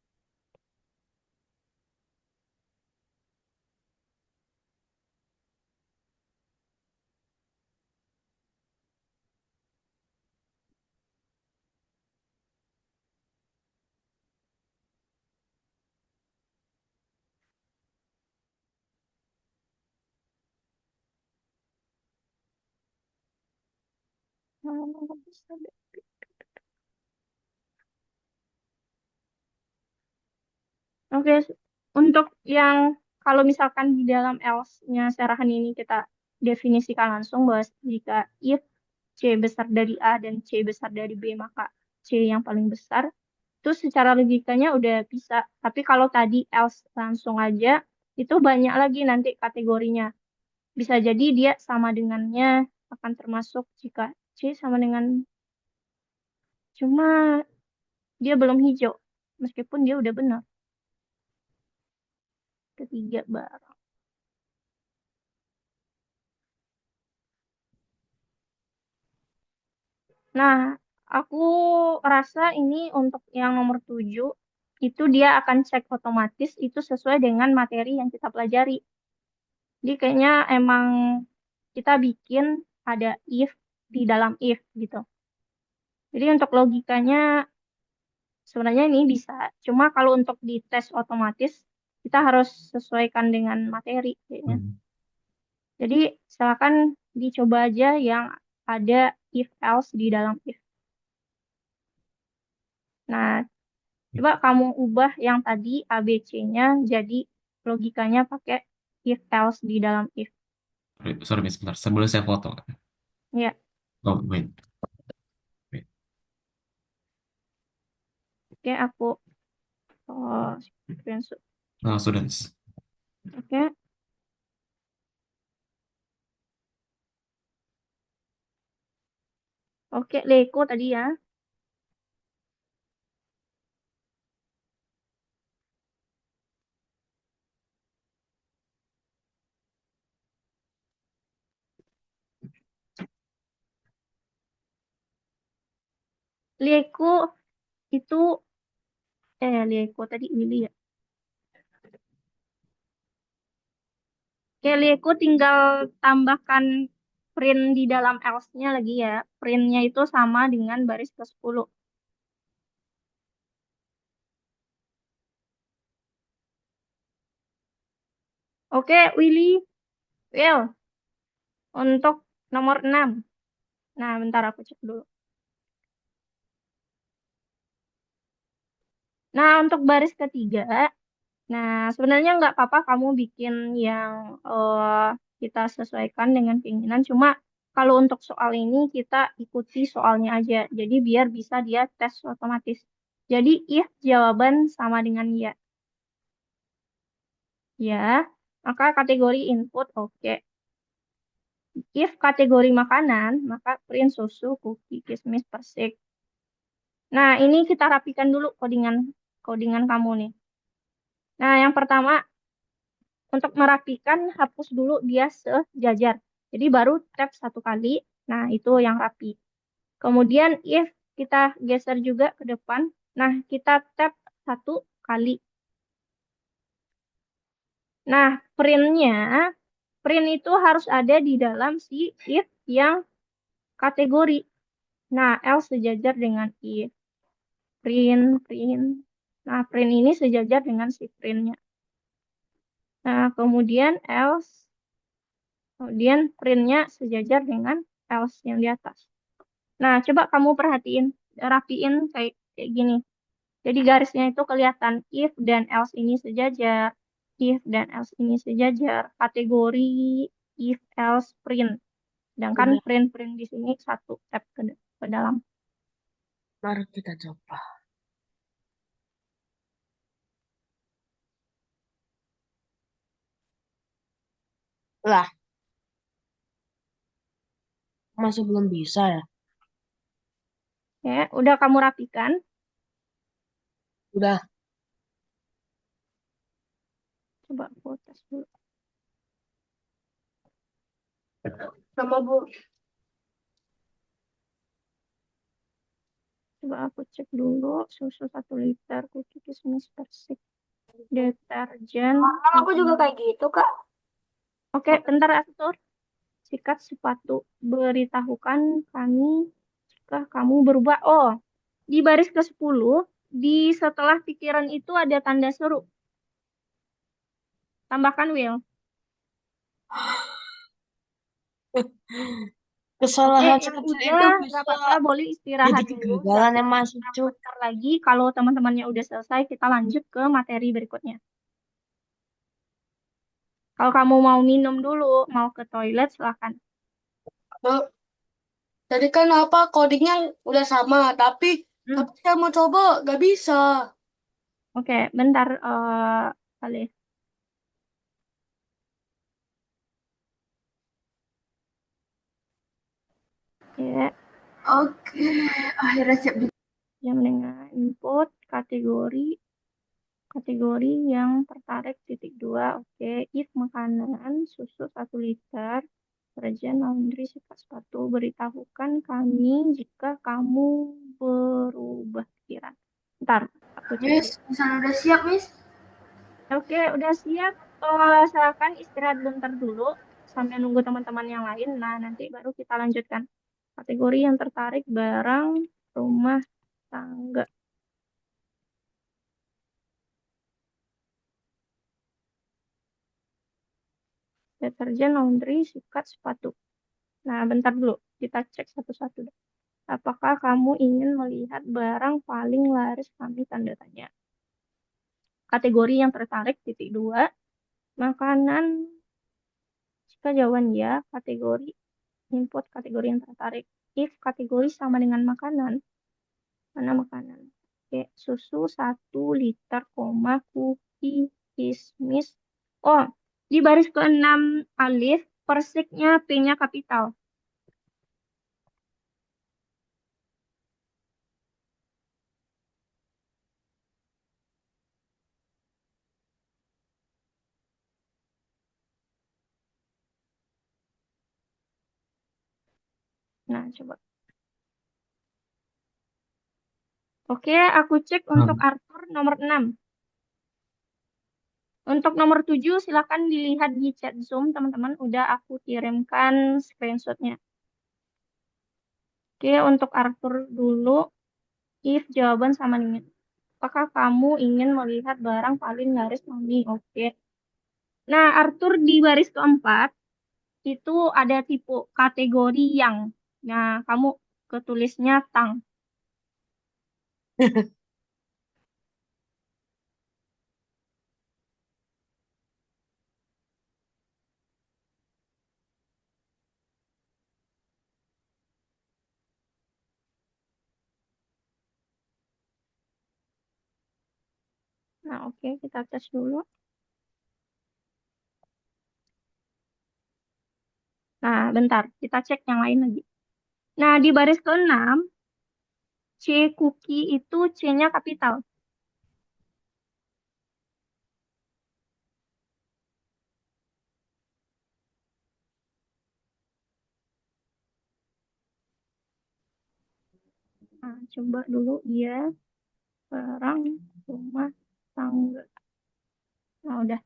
Nah, nggak bisa deh. Oke, untuk yang kalau misalkan di dalam else-nya serahan ini kita definisikan langsung bahwa jika if C besar dari A dan C besar dari B, maka C yang paling besar. Itu secara logikanya udah bisa. Tapi kalau tadi else langsung aja, itu banyak lagi nanti kategorinya. Bisa jadi dia sama dengannya akan termasuk jika C sama dengan, cuma dia belum hijau. Meskipun dia udah benar. Ketiga barang. Nah, aku rasa ini untuk yang nomor 7, itu dia akan cek otomatis itu sesuai dengan materi yang kita pelajari. Jadi kayaknya emang kita bikin ada if di dalam if gitu. Jadi untuk logikanya sebenarnya ini bisa. Cuma kalau untuk di tes otomatis kita harus sesuaikan dengan materi kayaknya. Hmm. Jadi silakan dicoba aja yang ada if else di dalam if. Nah, coba kamu ubah yang tadi ABC-nya jadi logikanya pakai if else di dalam if. Sorry, Miss, bentar. Sebelum saya foto. Ya, Oh, wait. Wait. oke aku screenshot. Nah, sudah, Miss. Oke, oke Leko tadi ya. Leko itu Leko tadi Willy ya. Oke, Leko tinggal tambahkan print di dalam else-nya lagi ya. Print-nya itu sama dengan baris ke-10. Oke, Willy, Will, untuk nomor 6. Nah, bentar aku cek dulu. Nah, untuk baris ketiga, nah sebenarnya nggak apa-apa kamu bikin yang kita sesuaikan dengan keinginan. Cuma kalau untuk soal ini kita ikuti soalnya aja. Jadi biar bisa dia tes otomatis. Jadi if jawaban sama dengan ya. Ya, maka kategori input oke. If kategori makanan, maka print susu, cookie, kismis, persik. Nah, ini kita rapikan dulu codingan codingan kamu nih. Nah, yang pertama untuk merapikan hapus dulu dia sejajar. Jadi baru tab satu kali. Nah, itu yang rapi. Kemudian if kita geser juga ke depan. Nah, kita tab satu kali. Nah, print itu harus ada di dalam si if yang kategori. Nah, else sejajar dengan if. Print. Nah, print ini sejajar dengan si printnya. Nah, kemudian printnya sejajar dengan else yang di atas. Nah, coba kamu perhatiin, rapiin kayak gini. Jadi garisnya itu kelihatan if dan else ini sejajar, if dan else ini sejajar, kategori if else print. Sedangkan Udah, print di sini satu tab ke dalam. mari kita coba. Lah, masih belum bisa ya? Ya, udah kamu rapikan. Udah. Coba aku tes dulu. Sama Bu. Coba aku cek dulu susu 1 liter, cookie kismis persik, deterjen. Sama aku juga kayak gitu, Kak. Oke, bentar Arthur. Sikat sepatu. Beritahukan kami jika kamu berubah. Oh, di baris ke-10, di setelah pikiran itu ada tanda seru. Tambahkan Will. Oke, Kesalahan yang sekecil udah itu nggak bisa apa-apa, boleh istirahat jadi dulu. kegagalan yang Jangan masuk, kurang Cuk. bentar lagi. Kalau teman-temannya udah selesai, kita lanjut ke materi berikutnya. Kalau kamu mau minum dulu, mau ke toilet, silahkan. Tadi kan apa codingnya udah sama, tapi saya mau coba gak bisa. Oke, bentar, kali. Ya, Oke, akhirnya siap. yang dengan input kategori yang tertarik titik 2. Oke, if makanan susu 1 liter, deterjen laundry sikat sepatu, beritahukan kami jika kamu berubah pikiran. Ntar, aku cek Miss, dulu. misalnya udah siap, Miss. Oke, udah siap. Silakan istirahat bentar dulu sambil nunggu teman-teman yang lain. Nah, nanti baru kita lanjutkan. Kategori yang tertarik barang rumah tangga. Deterjen, laundry, sikat, sepatu. Nah, bentar dulu. Kita cek satu-satu. Apakah kamu ingin melihat barang paling laris kami tanda tanya? Kategori yang tertarik titik 2. Makanan. Jika jawaban ya, kategori input kategori yang tertarik. If kategori sama dengan makanan, mana makanan? Oke, susu 1 liter, cookie, kismis. Oh, di baris ke-6 alif, persiknya P-nya kapital. Nah, coba. Oke, aku cek untuk Arthur nomor 6. Untuk nomor 7, silakan dilihat di chat Zoom, teman-teman. Udah aku kirimkan screenshotnya. Oke, untuk Arthur dulu, if jawaban sama dengan. Apakah kamu ingin melihat barang paling laris kami? Oke. Nah, Arthur di baris keempat, itu ada tipe kategori yang. Nah, kamu ketulisnya tang. Nah, oke, kita tes dulu. Nah, bentar, kita cek yang lain lagi. Nah, di baris ke-6, C cookie itu C-nya kapital. Nah, coba dulu dia barang rumah tangga. Nah, udah.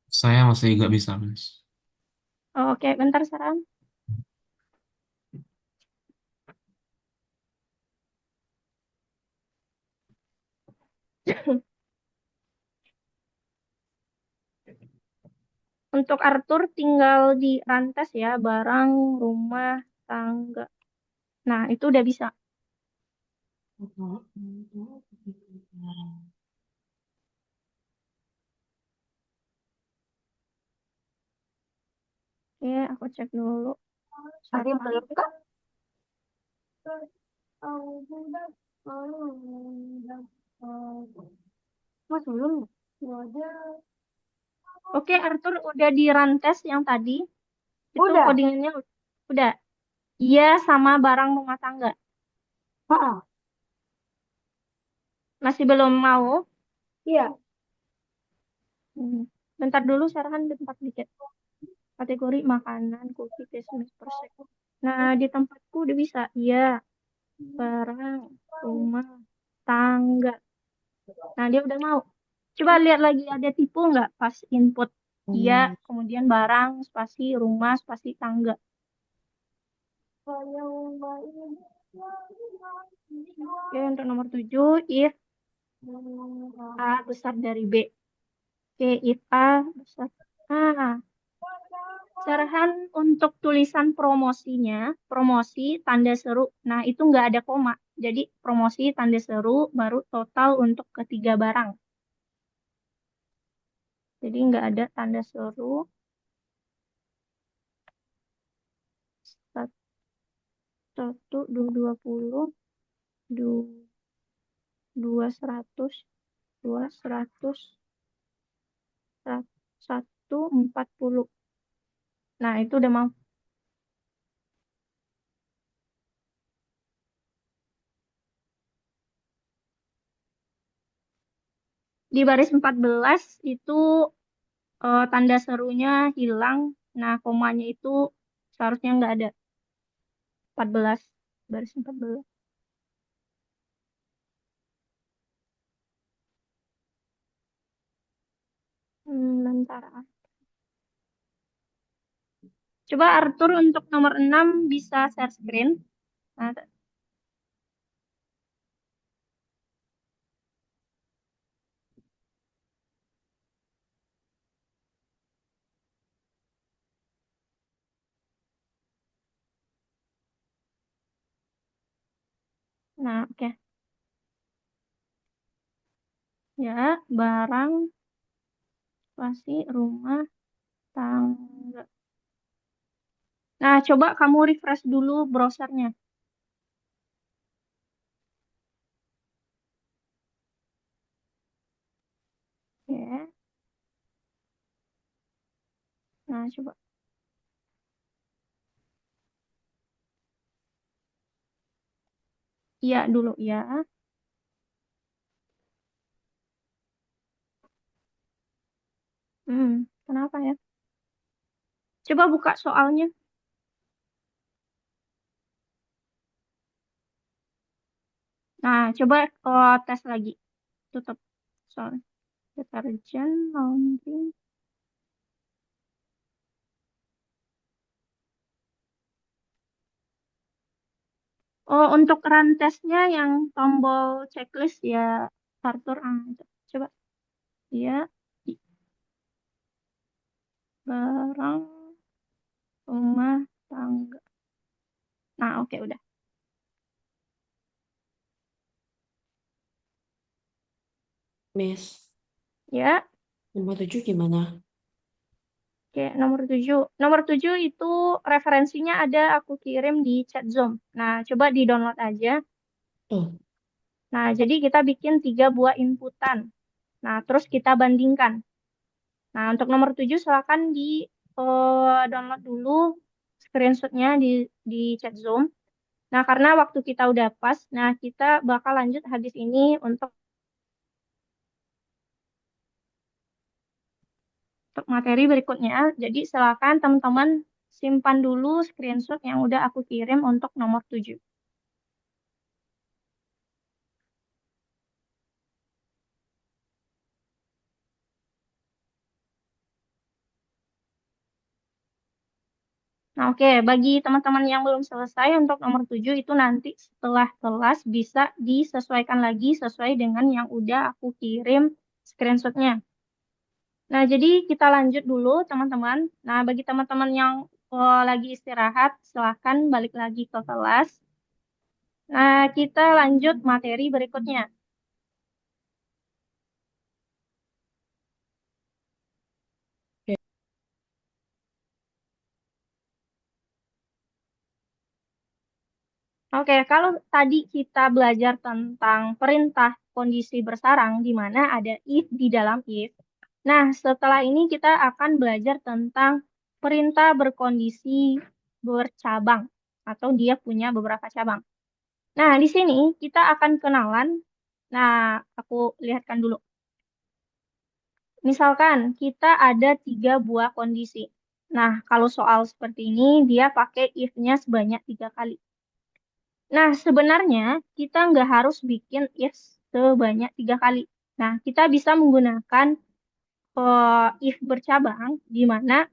Saya masih nggak bisa, Mas. Oke, bentar Saran. Untuk Arthur tinggal di rantes ya, barang rumah tangga. Nah, itu udah bisa. Oke, aku cek dulu. Tadi Saran. belum, Kak. Mas belum. Oke, Arthur udah di rantes yang tadi. Itu Udah. codingannya udah. Iya sama barang rumah tangga. Ah, Masih belum mau? iya. Bentar dulu, Sarhan, bentar dikit. Kategori makanan, cookie, kismis, persek. Nah, di tempatku udah bisa. Iya, barang, rumah, tangga. Nah, dia udah mau. Coba lihat lagi ada tipu nggak pas input. Iya, kemudian barang, spasi, rumah, spasi, tangga. Oke, untuk nomor 7, if A besar dari B. Oke, if A besar. Sarahan untuk tulisan promosinya, promosi tanda seru. Nah, itu nggak ada koma. Jadi, promosi tanda seru baru total untuk ketiga barang. Jadi, nggak ada tanda seru. Satu, dua puluh, dua seratus, dua seratus, satu 40. Nah, itu udah mau. Di baris 14 itu tanda serunya hilang. Nah, komanya itu seharusnya nggak ada. 14, baris 14. Bentar. Coba Arthur untuk nomor 6 bisa share screen. Nah, oke. Ya, barang, spasi, rumah, tangga. Nah, coba kamu refresh dulu browsernya. Oke. Nah, coba. Iya dulu, ya. Kenapa ya? Coba buka soalnya. Nah, coba tes lagi. Tutup soalnya. Deterjen, laundry. Oh, untuk run testnya yang tombol checklist ya, Arthur. Itu. Coba. Ya, barang, rumah, tangga. Nah, oke, udah. Miss, Ya, nomor 7 gimana? oke, nomor 7. Nomor 7 itu referensinya ada aku kirim di chat Zoom. Nah, coba di-download aja. Tuh, Nah, jadi kita bikin 3 buah inputan. Nah, terus kita bandingkan. Nah, untuk nomor 7 silakan di download dulu screenshotnya di chat Zoom. Nah, karena waktu kita udah pas, nah kita bakal lanjut habis ini untuk materi berikutnya. Jadi silakan teman-teman simpan dulu screenshot yang udah aku kirim untuk nomor 7. Nah, oke, bagi teman-teman yang belum selesai untuk nomor 7 itu nanti setelah kelas bisa disesuaikan lagi sesuai dengan yang udah aku kirim screenshotnya. Nah, jadi kita lanjut dulu teman-teman. Nah, bagi teman-teman yang lagi istirahat, silahkan balik lagi ke kelas. Nah, kita lanjut materi berikutnya. Oke, kalau tadi kita belajar tentang perintah kondisi bersarang, di mana ada if di dalam if. Nah, setelah ini kita akan belajar tentang perintah berkondisi bercabang, atau dia punya beberapa cabang. Nah, di sini kita akan kenalan. Nah, aku lihatkan dulu. Misalkan kita ada 3 buah kondisi. Nah, kalau soal seperti ini, dia pakai if-nya sebanyak 3 kali. Nah, sebenarnya kita nggak harus bikin if sebanyak 3 kali. Nah, kita bisa menggunakan if bercabang, di mana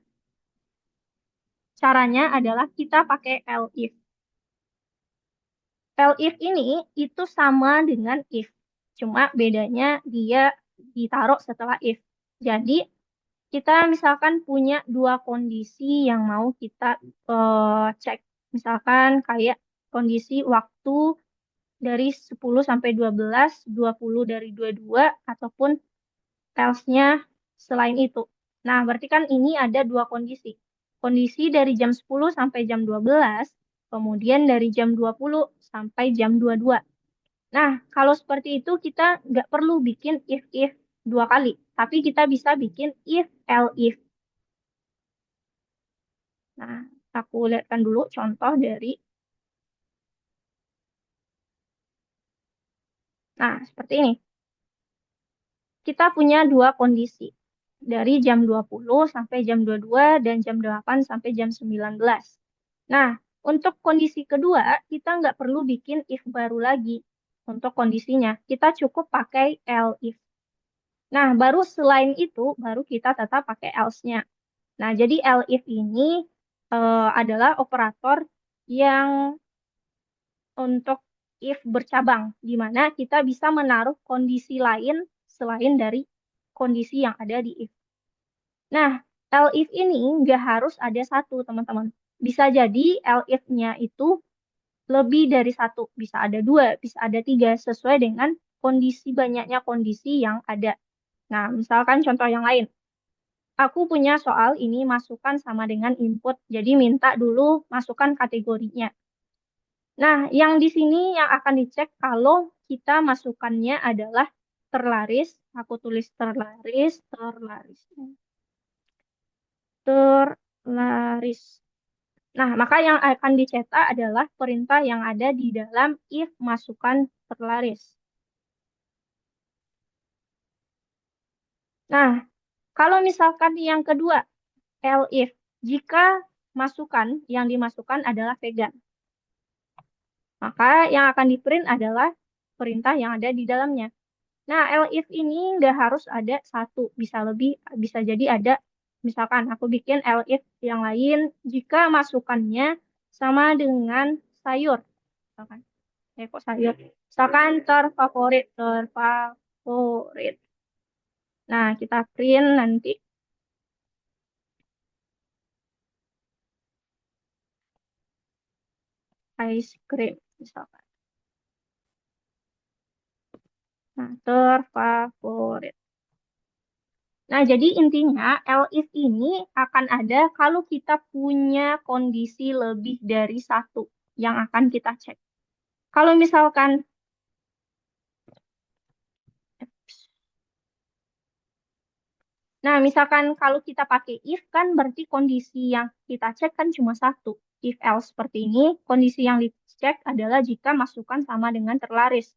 caranya adalah kita pakai elif. Elif ini itu sama dengan if. Cuma bedanya dia ditaruh setelah if. Jadi, kita misalkan punya 2 kondisi yang mau kita cek. Misalkan kayak kondisi waktu dari 10 sampai 12, 20 dari 22, ataupun else-nya selain itu. Nah, berarti kan ini ada 2 kondisi. Kondisi dari jam 10 sampai jam 12, kemudian dari jam 20 sampai jam 22. Nah, kalau seperti itu kita nggak perlu bikin if 2 kali, tapi kita bisa bikin if. Nah, aku lihatkan dulu contoh dari, nah, seperti ini. Kita punya 2 kondisi, dari jam 20 sampai jam 22 dan jam 8 sampai jam 19. Nah, untuk kondisi kedua, kita nggak perlu bikin if baru lagi. Untuk kondisinya, kita cukup pakai elif. Nah, baru selain itu, baru kita tetap pakai else-nya. Nah, jadi elif ini adalah operator yang untuk if bercabang, di mana kita bisa menaruh kondisi lain selain dari kondisi yang ada di if. Nah, elif ini nggak harus ada satu, teman-teman. Bisa jadi elif-nya itu lebih dari satu, bisa ada 2, bisa ada 3, sesuai dengan kondisi banyaknya kondisi yang ada. Nah, misalkan contoh yang lain. Aku punya soal ini masukkan sama dengan input, jadi minta dulu masukkan kategorinya. Nah, yang di sini yang akan dicek kalau kita masukannya adalah terlaris, aku tulis terlaris. Nah, maka yang akan dicetak adalah perintah yang ada di dalam if masukkan terlaris. Nah, kalau misalkan yang kedua, elif, jika masukan yang dimasukkan adalah vegan, maka yang akan di-print adalah perintah yang ada di dalamnya. Nah, elif ini nggak harus ada satu, bisa lebih, bisa jadi ada, misalkan aku bikin elif yang lain, jika masukannya sama dengan sayur, misalkan. Kok sayur? Misalkan terfavorit. Nah, kita print nanti. Ice cream, misalkan. Nah, terfavorit. Nah, jadi intinya elif ini akan ada kalau kita punya kondisi lebih dari satu yang akan kita cek. Kalau misalkan Nah, misalkan kalau kita pakai if kan berarti kondisi yang kita cek kan cuma satu. If else seperti ini, kondisi yang dicek adalah jika masukan sama dengan terlaris.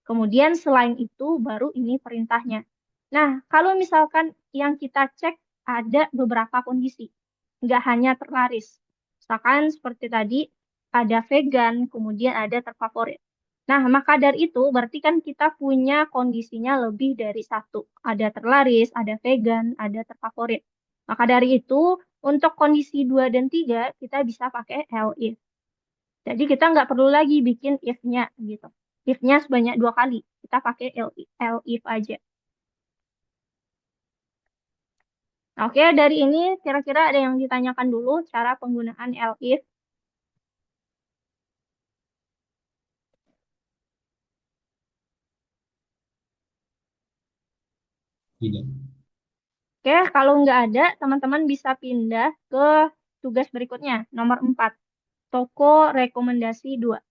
Kemudian selain itu baru ini perintahnya. Nah, kalau misalkan yang kita cek ada beberapa kondisi, nggak hanya terlaris. Misalkan seperti tadi ada vegan, kemudian ada terfavorit. Nah, maka dari itu berarti kan kita punya kondisinya lebih dari satu. Ada terlaris, ada vegan, ada terfavorit. Maka dari itu, untuk kondisi 2 dan 3, kita bisa pakai elif. Jadi kita nggak perlu lagi bikin if-nya gitu. If-nya sebanyak 2 kali. Kita pakai elif aja. Nah, oke, dari ini kira-kira ada yang ditanyakan dulu cara penggunaan elif. Tidak. Oke, kalau nggak ada, teman-teman bisa pindah ke tugas berikutnya, nomor 4. Toko rekomendasi 2.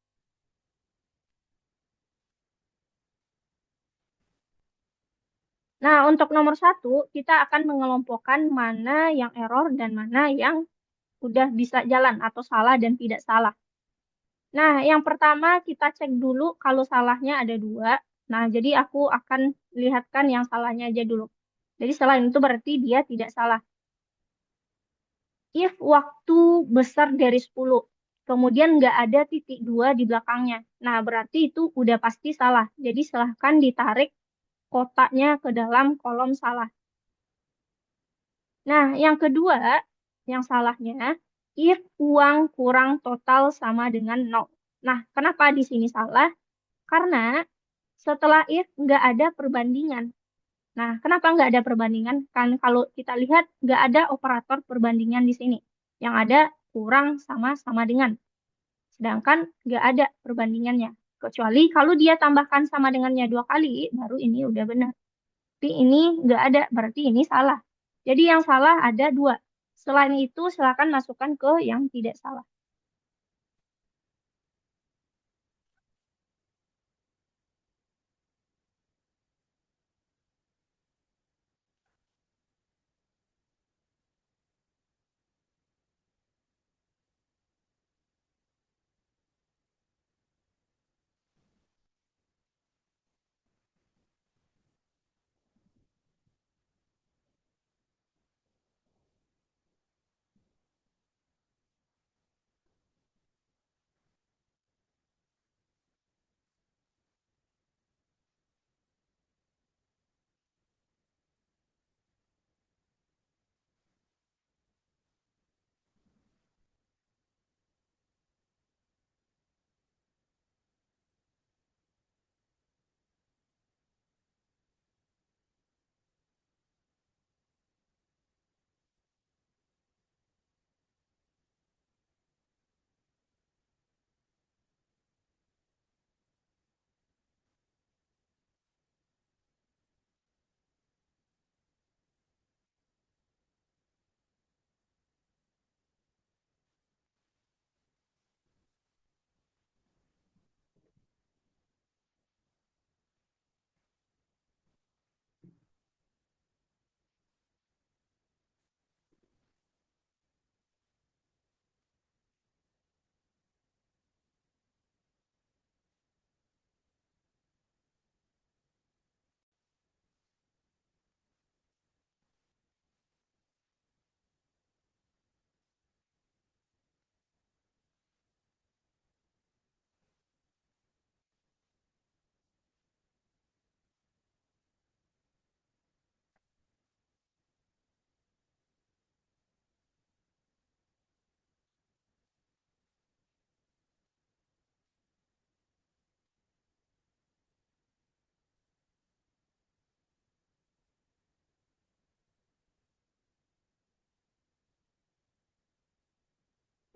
Nah, untuk nomor 1, kita akan mengelompokkan mana yang error dan mana yang udah bisa jalan atau salah dan tidak salah. Nah, yang pertama kita cek dulu kalau salahnya ada dua. Nah, jadi aku akan lihatkan yang salahnya aja dulu. Jadi selain itu berarti dia tidak salah. If waktu besar dari 10, kemudian nggak ada titik dua di belakangnya. Nah, berarti itu udah pasti salah. Jadi silahkan ditarik kotaknya ke dalam kolom salah. Nah, yang kedua, yang salahnya, if uang kurang total sama dengan 0. Nah, kenapa di sini salah? Karena setelah if nggak ada perbandingan. Nah, kenapa nggak ada perbandingan? Kan kalau kita lihat nggak ada operator perbandingan di sini. Yang ada kurang sama sama dengan. Sedangkan nggak ada perbandingannya. Kecuali kalau dia tambahkan sama dengannya dua kali, baru ini udah benar. Tapi ini nggak ada, berarti ini salah. Jadi yang salah ada dua. Selain itu, silakan masukkan ke yang tidak salah.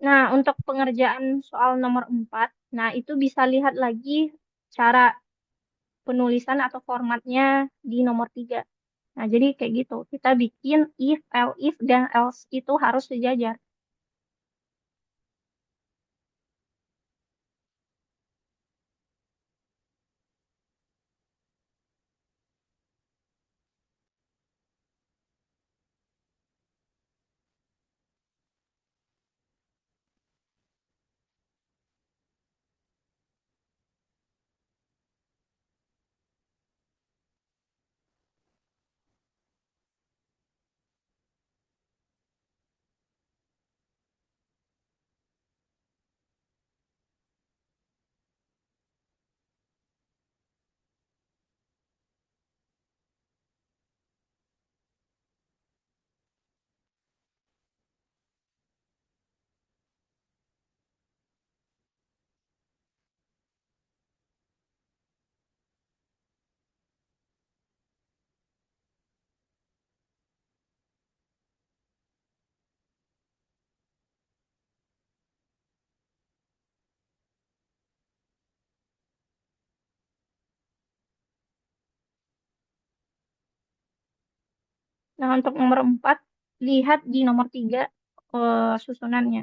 Nah, untuk pengerjaan soal nomor 4, nah itu bisa lihat lagi cara penulisan atau formatnya di nomor 3. Nah, jadi kayak gitu. Kita bikin if, else if, dan else itu harus sejajar. Nah, untuk nomor 4, lihat di nomor 3 susunannya.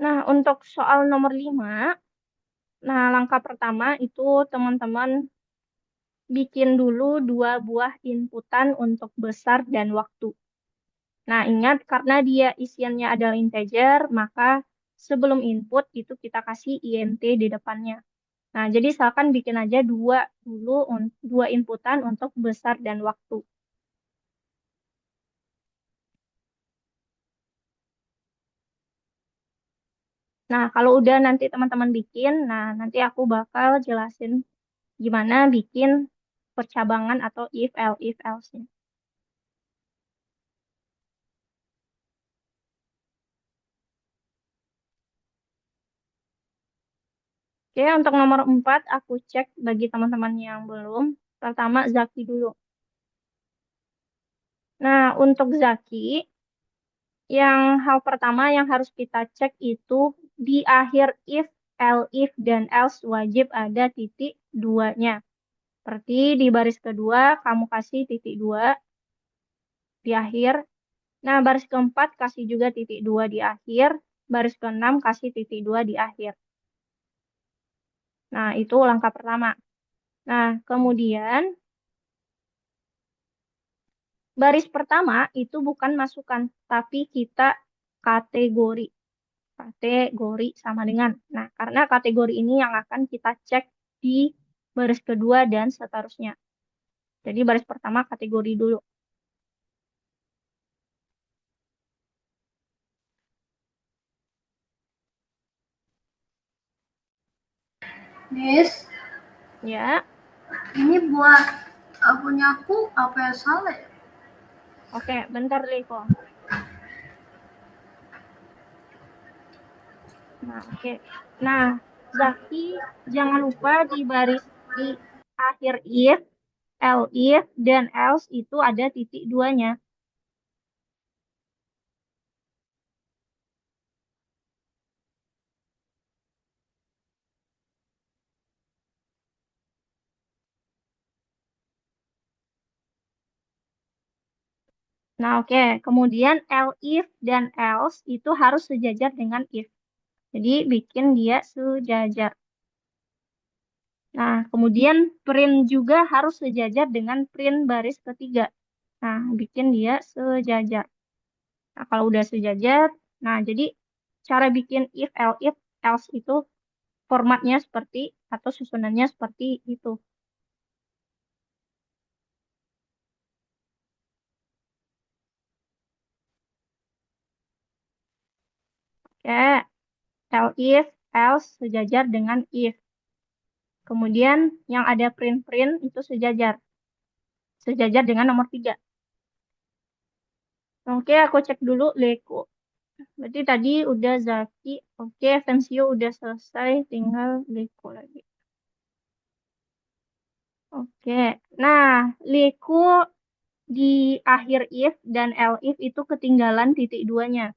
Nah, untuk soal nomor 5, nah langkah pertama itu teman-teman bikin dulu 2 buah inputan untuk besar dan waktu. Nah, ingat karena dia isiannya adalah integer, maka sebelum input itu kita kasih int di depannya. Nah, jadi silakan bikin aja 2 dulu, 2 inputan untuk besar dan waktu. Nah, kalau udah nanti teman-teman bikin, nah nanti aku bakal jelasin gimana bikin percabangan atau if, else, else-nya. Oke, untuk nomor 4, aku cek bagi teman-teman yang belum. Pertama, Zaki dulu. Nah, untuk Zaki, hal pertama yang harus kita cek itu di akhir if, dan else wajib ada titik 2-nya. Seperti di baris kedua, kamu kasih titik 2 di akhir. Nah, baris keempat kasih juga titik 2 di akhir. Baris keenam kasih titik 2 di akhir. Nah, itu langkah pertama. Nah, kemudian baris pertama itu bukan masukan, tapi kita kategori. Kategori sama dengan. Nah, karena kategori ini yang akan kita cek di baris kedua dan seterusnya. Jadi baris pertama kategori dulu. Miss, Ya, ini buat punya aku apa yang salah ya? oke, bentar Liko. Nah, oke. Nah, Zaki, jangan lupa di akhir if, dan else itu ada titik 2-nya. Nah, oke. Kemudian if dan else itu harus sejajar dengan if. Jadi, bikin dia sejajar. Nah, kemudian print juga harus sejajar dengan print baris ketiga. Nah, bikin dia sejajar. Nah, kalau udah sejajar, nah jadi cara bikin if, else itu formatnya seperti atau susunannya seperti itu. Oke, if, else sejajar dengan if. Kemudian yang ada print itu sejajar. Sejajar dengan nomor 3. Oke, aku cek dulu Leko. Berarti tadi udah Zaki. Oke, Vensio udah selesai. Tinggal Leko lagi. Oke, nah Leko di akhir if dan elif itu ketinggalan titik 2-nya.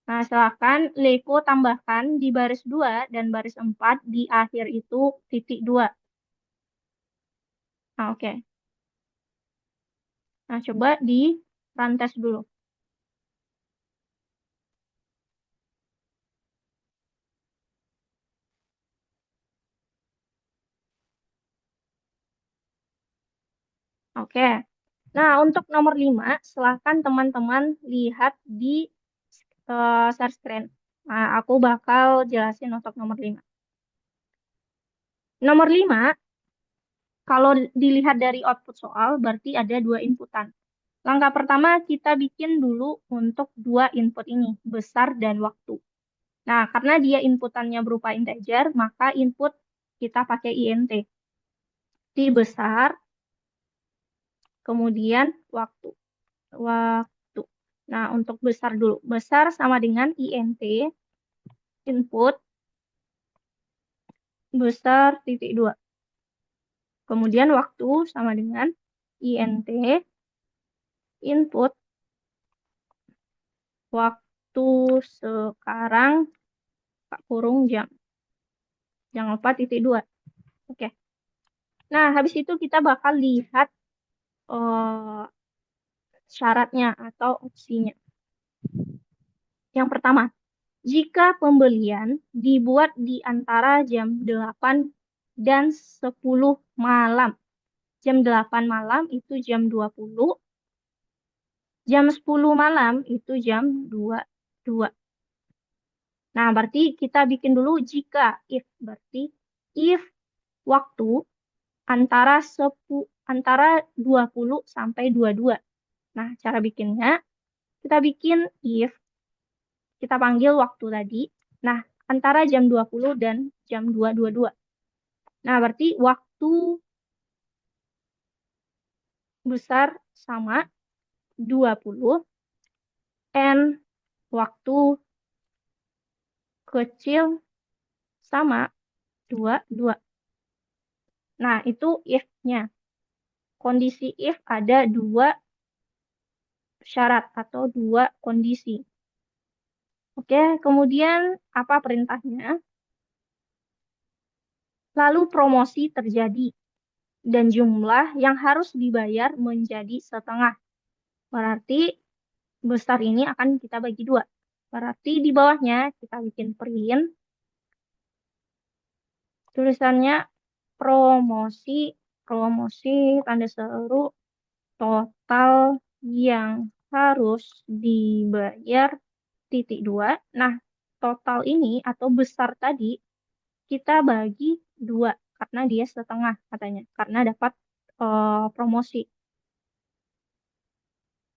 Nah, silakan Leko tambahkan di baris 2 dan baris 4 di akhir itu titik 2. Nah, oke. Nah, coba di run test dulu. Oke. Nah, untuk nomor 5, silakan teman-teman lihat di share screen. Nah, aku bakal jelasin untuk nomor 5. Nomor 5, kalau dilihat dari output soal, berarti ada 2 inputan. Langkah pertama, kita bikin dulu untuk 2 input ini, besar dan waktu. Nah, karena dia inputannya berupa integer, maka input kita pakai int. Di besar, kemudian waktu. Waktu. Nah, untuk besar dulu. Besar sama dengan int, input, besar titik 2. Kemudian waktu sama dengan int, input, waktu sekarang, kurung jam. Jangan lupa titik 2. Oke. Nah, habis itu kita bakal lihat syaratnya atau opsinya. Yang pertama, jika pembelian dibuat di antara jam 8 dan 10 malam. Jam 8 malam itu jam 20, jam 10 malam itu jam 22. Nah, berarti kita bikin dulu jika, if. Berarti if waktu antara 20 sampai 22. Nah, cara bikinnya, kita bikin if, kita panggil waktu tadi. Nah, antara jam 20 dan jam 2.22. Nah, berarti waktu besar sama 20, and waktu kecil sama 22. Nah, itu if-nya. Kondisi if ada dua syarat atau dua kondisi. Oke, kemudian apa perintahnya? Lalu promosi terjadi dan jumlah yang harus dibayar menjadi setengah. Berarti besar ini akan kita bagi dua. Berarti di bawahnya kita bikin print. Tulisannya promosi, tanda seru, total yang harus dibayar titik dua. Nah, total ini atau besar tadi kita bagi dua karena dia setengah katanya, karena dapat promosi,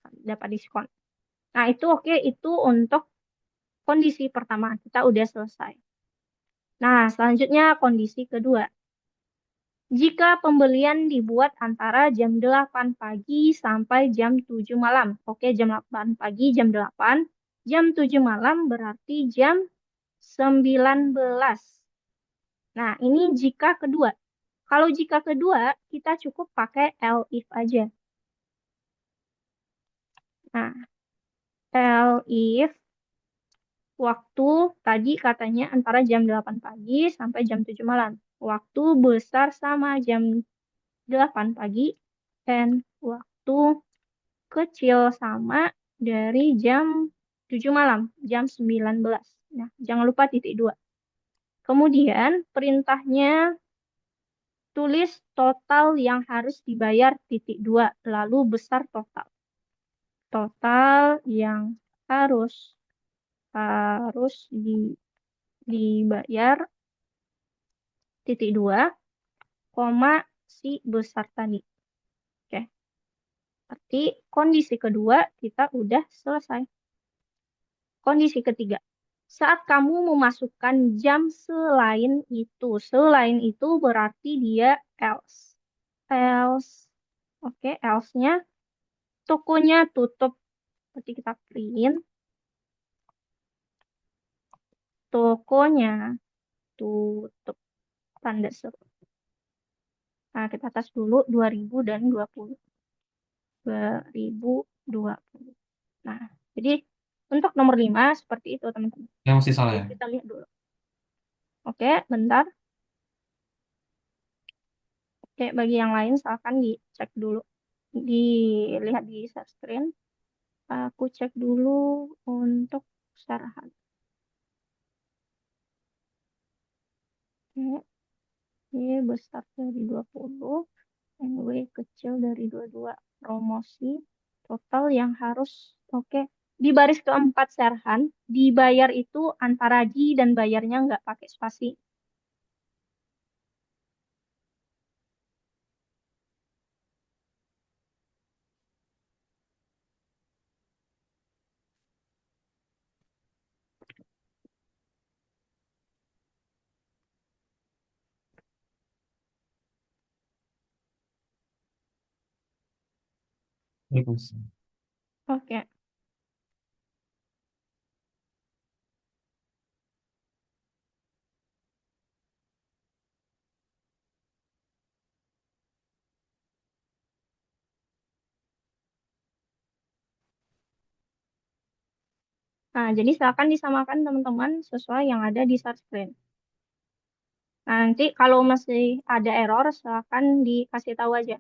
dapat diskon. Nah, itu oke, itu untuk kondisi pertama, kita udah selesai. Nah, selanjutnya kondisi kedua. Jika pembelian dibuat antara jam 8 pagi sampai jam 7 malam. Oke, jam 8 pagi, jam 8. Jam 7 malam berarti jam 19. Nah, ini jika kedua. Kalau jika kedua, kita cukup pakai elif aja. Nah, elif waktu tadi katanya antara jam 8 pagi sampai jam 7 malam. Waktu besar sama jam 8 pagi dan waktu kecil sama dari jam 7 malam, jam 19. Nah, jangan lupa titik dua. Kemudian perintahnya tulis total yang harus dibayar titik dua, lalu besar total. Total yang harus dibayar titik dua, koma si besar tadi. Oke. Berarti kondisi kedua kita udah selesai. Kondisi ketiga. Saat kamu memasukkan jam selain itu berarti dia else. Else. Oke, else-nya tokonya tutup. Berarti kita print. Tokonya tutup. Tanda seru. Nah, kita tes dulu 2000 dan 20. 2020. Nah, jadi untuk nomor 5 seperti itu, teman-teman. Yang masih salah ya? Kita lihat dulu. Oke, bentar. Oke, bagi yang lain silakan dicek dulu. Dilihat di share screen. Aku cek dulu untuk syarahan. Oke, Y besar dari 20. W kecil dari 22. Promosi. Total yang harus. Oke. Di baris keempat Serhan, dibayar itu antara di dan bayarnya nggak pakai spasi. Waalaikumsalam. Oke. Nah, jadi silakan disamakan teman-teman sesuai yang ada di share screen. Nanti kalau masih ada error, silakan dikasih tahu aja.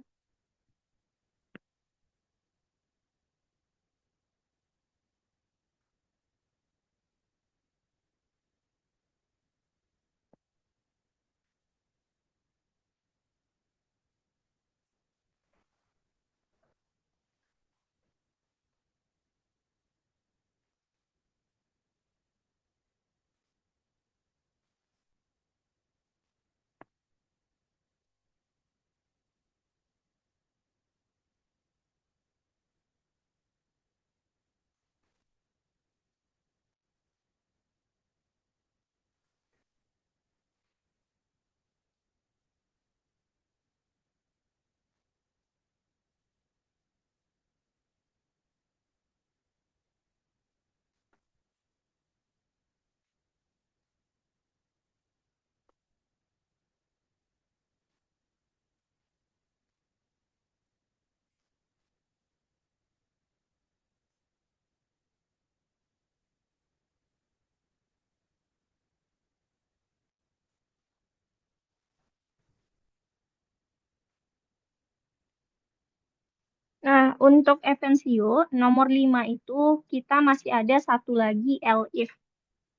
Nah, untuk Evencio, nomor 5 itu kita masih ada satu lagi elif.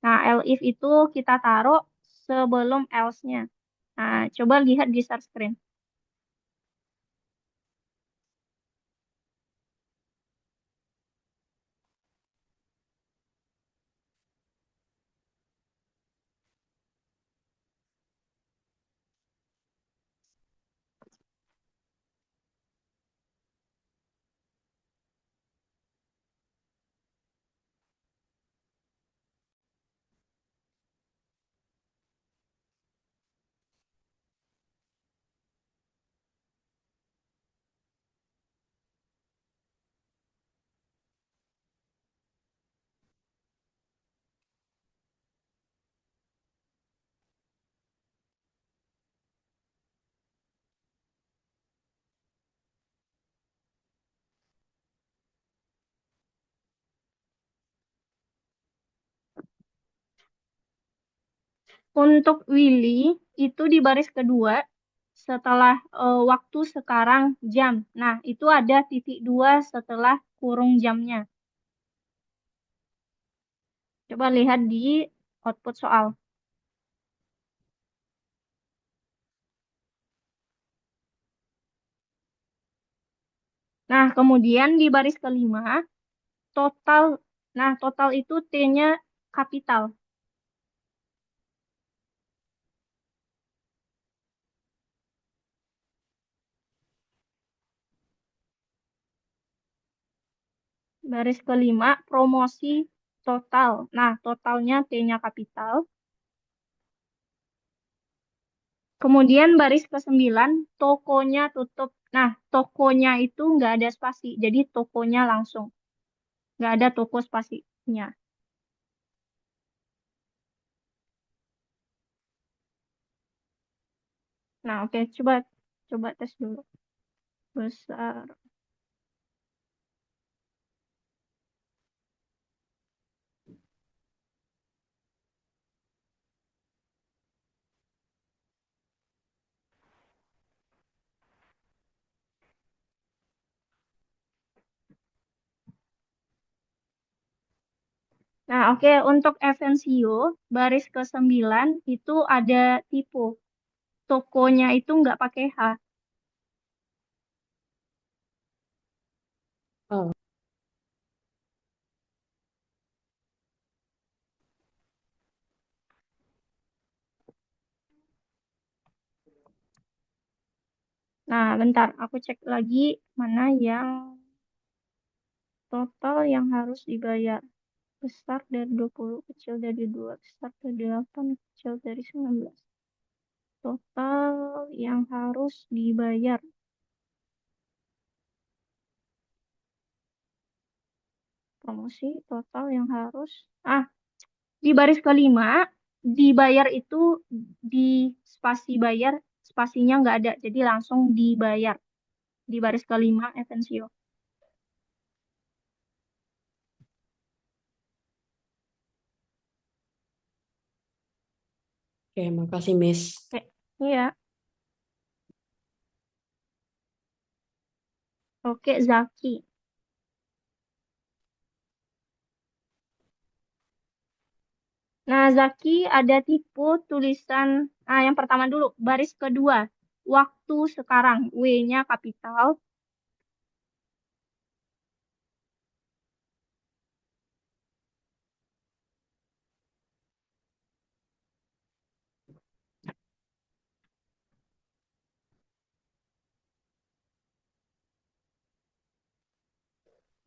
Nah, elif itu kita taruh sebelum else-nya. Nah, coba lihat di start screen. Untuk Willy itu di baris kedua setelah waktu sekarang jam. Nah, itu ada titik dua setelah kurung jamnya. Coba lihat di output soal. Nah, kemudian di baris kelima, total. Nah, total itu T-nya kapital. Baris kelima, promosi total. Nah, totalnya T-nya kapital. Kemudian baris ke-9, tokonya tutup. Nah, tokonya itu nggak ada spasi, jadi tokonya langsung. Nggak ada toko spasinya. Nah, oke, coba tes dulu. Besar. Nah, oke, untuk Evencio, baris ke-9 itu ada tipe. Tokonya itu nggak pakai H. Oh, Nah, bentar, aku cek lagi mana yang total yang harus dibayar. Besar dari 20, kecil dari 2, besar dari 8, kecil dari 19. Total yang harus dibayar. Promosi total yang harus. Di baris kelima, dibayar itu di spasi bayar, spasinya nggak ada, jadi langsung dibayar. Di baris kelima, Evencio. Oke, makasih, Miss. Oke, iya. Oke, Zaki. Nah, Zaki ada tipe tulisan, yang pertama dulu, baris kedua, waktu sekarang, W-nya kapital.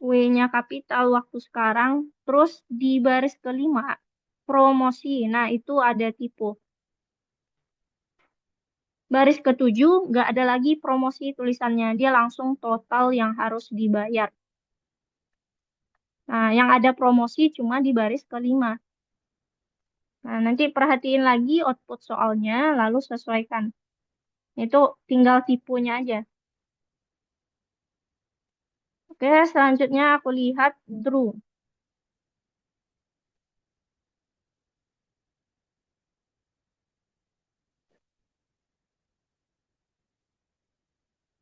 W-nya kapital waktu sekarang, terus di baris kelima, promosi. Nah, itu ada tipe. Baris ketujuh, nggak ada lagi promosi tulisannya. Dia langsung total yang harus dibayar. Nah, yang ada promosi cuma di baris kelima. Nah, nanti perhatiin lagi output soalnya, lalu sesuaikan. Itu tinggal tipenya aja. Oke, selanjutnya aku lihat Drew.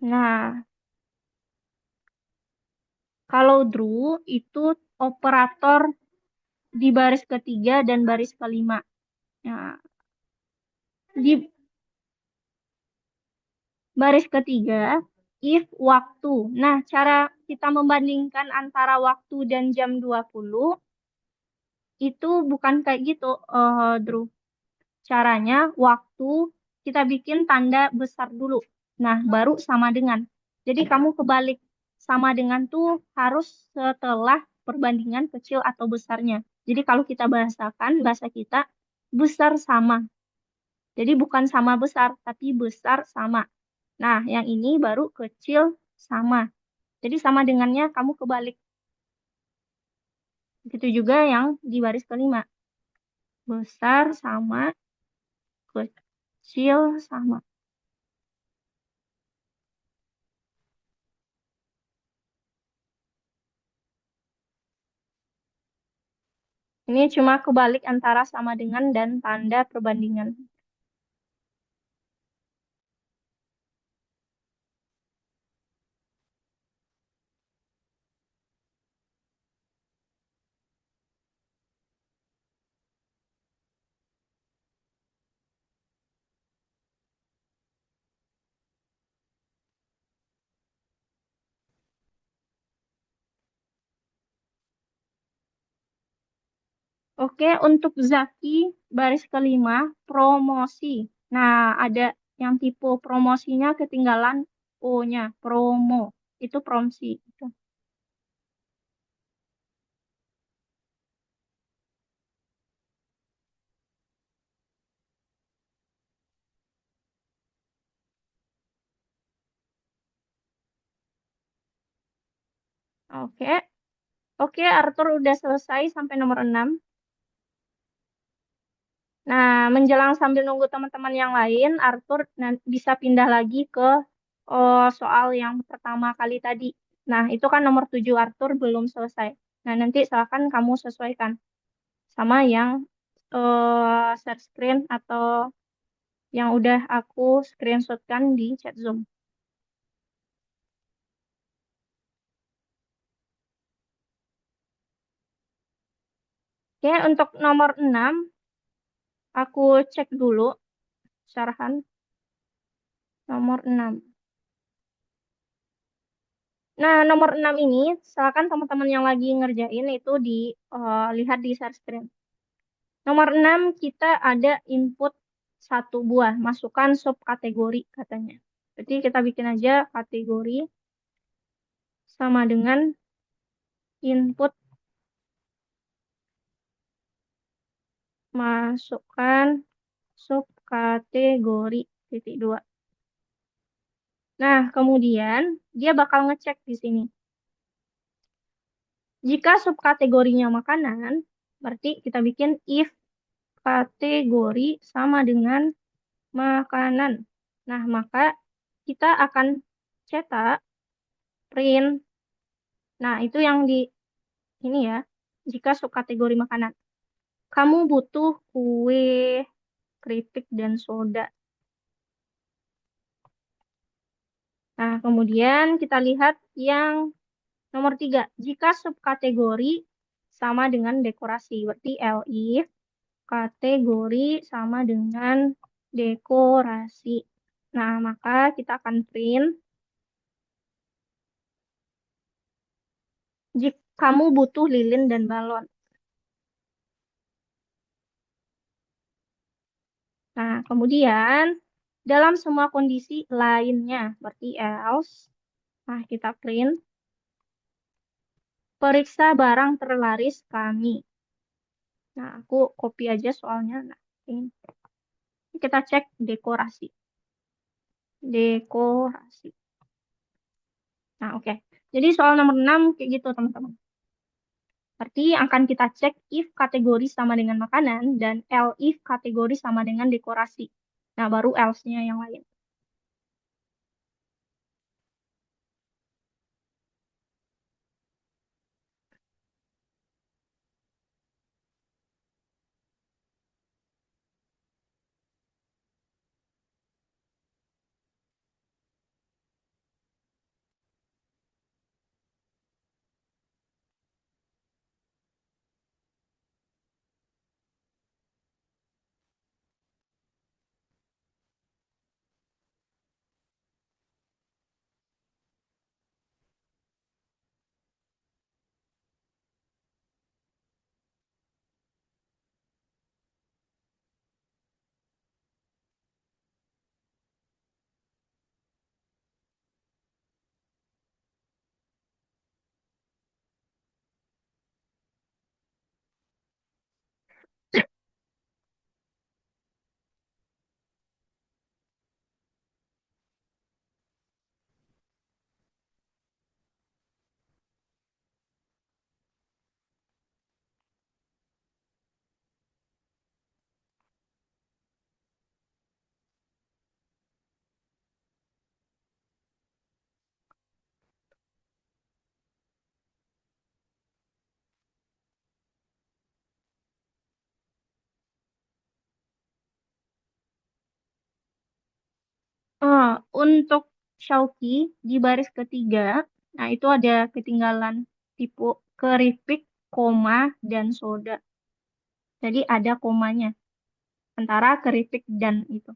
Nah, kalau Drew itu operator di baris ketiga dan baris kelima. Nah, di baris ketiga, if waktu. Nah, cara kita membandingkan antara waktu dan jam 20 itu bukan kayak gitu, Drew. Caranya, waktu kita bikin tanda besar dulu. Nah, baru sama dengan. Jadi kamu kebalik. Sama dengan tuh harus setelah perbandingan kecil atau besarnya. Jadi kalau kita bahasakan, bahasa kita, besar sama. Jadi bukan sama besar, tapi besar sama. Nah, yang ini baru kecil sama. Jadi sama dengannya kamu kebalik. Begitu juga yang di baris kelima. Besar sama, kecil sama. Ini cuma kebalik antara sama dengan dan tanda perbandingan. Oke, untuk Zaki, baris kelima, promosi. Nah, ada yang tipe promosinya ketinggalan O-nya, promo. Itu promosi. Oke, oke, Arthur udah selesai sampai nomor 6. Nah, menjelang sambil nunggu teman-teman yang lain, Arthur bisa pindah lagi ke soal yang pertama kali tadi. Nah, itu kan nomor 7 Arthur belum selesai. Nah, nanti silakan kamu sesuaikan sama yang share screen atau yang udah aku screenshotkan di chat Zoom. Oke, untuk nomor 6, aku cek dulu syarahan nomor 6. Nah, nomor 6 ini, silakan teman-teman yang lagi ngerjain itu dilihat di share screen. Nomor 6, kita ada input satu buah, masukkan subkategori katanya. Jadi kita bikin aja kategori sama dengan input masukkan subkategori titik 2. Nah, kemudian dia bakal ngecek di sini. Jika subkategorinya makanan, berarti kita bikin if kategori sama dengan makanan. Nah, maka kita akan cetak print. Nah, itu yang di ini ya. Jika subkategori makanan. Kamu butuh kue keripik, dan soda. Nah, kemudian kita lihat yang nomor 3. Jika subkategori sama dengan dekorasi, berarti LI kategori sama dengan dekorasi. Nah, maka kita akan print jika kamu butuh lilin dan balon. Nah, kemudian dalam semua kondisi lainnya, berarti else, nah kita print periksa barang terlaris kami. Nah, aku copy aja soalnya. Nah, ini. Kita cek dekorasi. Dekorasi. Nah, oke. Jadi soal nomor 6 kayak gitu, teman-teman. Berarti akan kita cek if kategori sama dengan makanan dan if kategori sama dengan dekorasi. Nah, baru else-nya yang lain. Untuk Shauki di baris ketiga, nah itu ada ketinggalan tipe keripik, koma, dan soda. Jadi ada komanya antara keripik dan itu.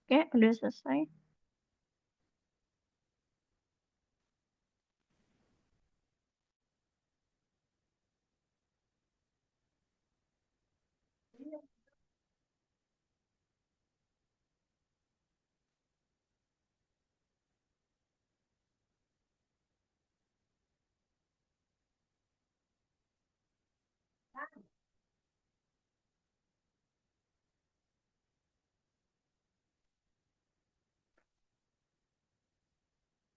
Oke, udah selesai.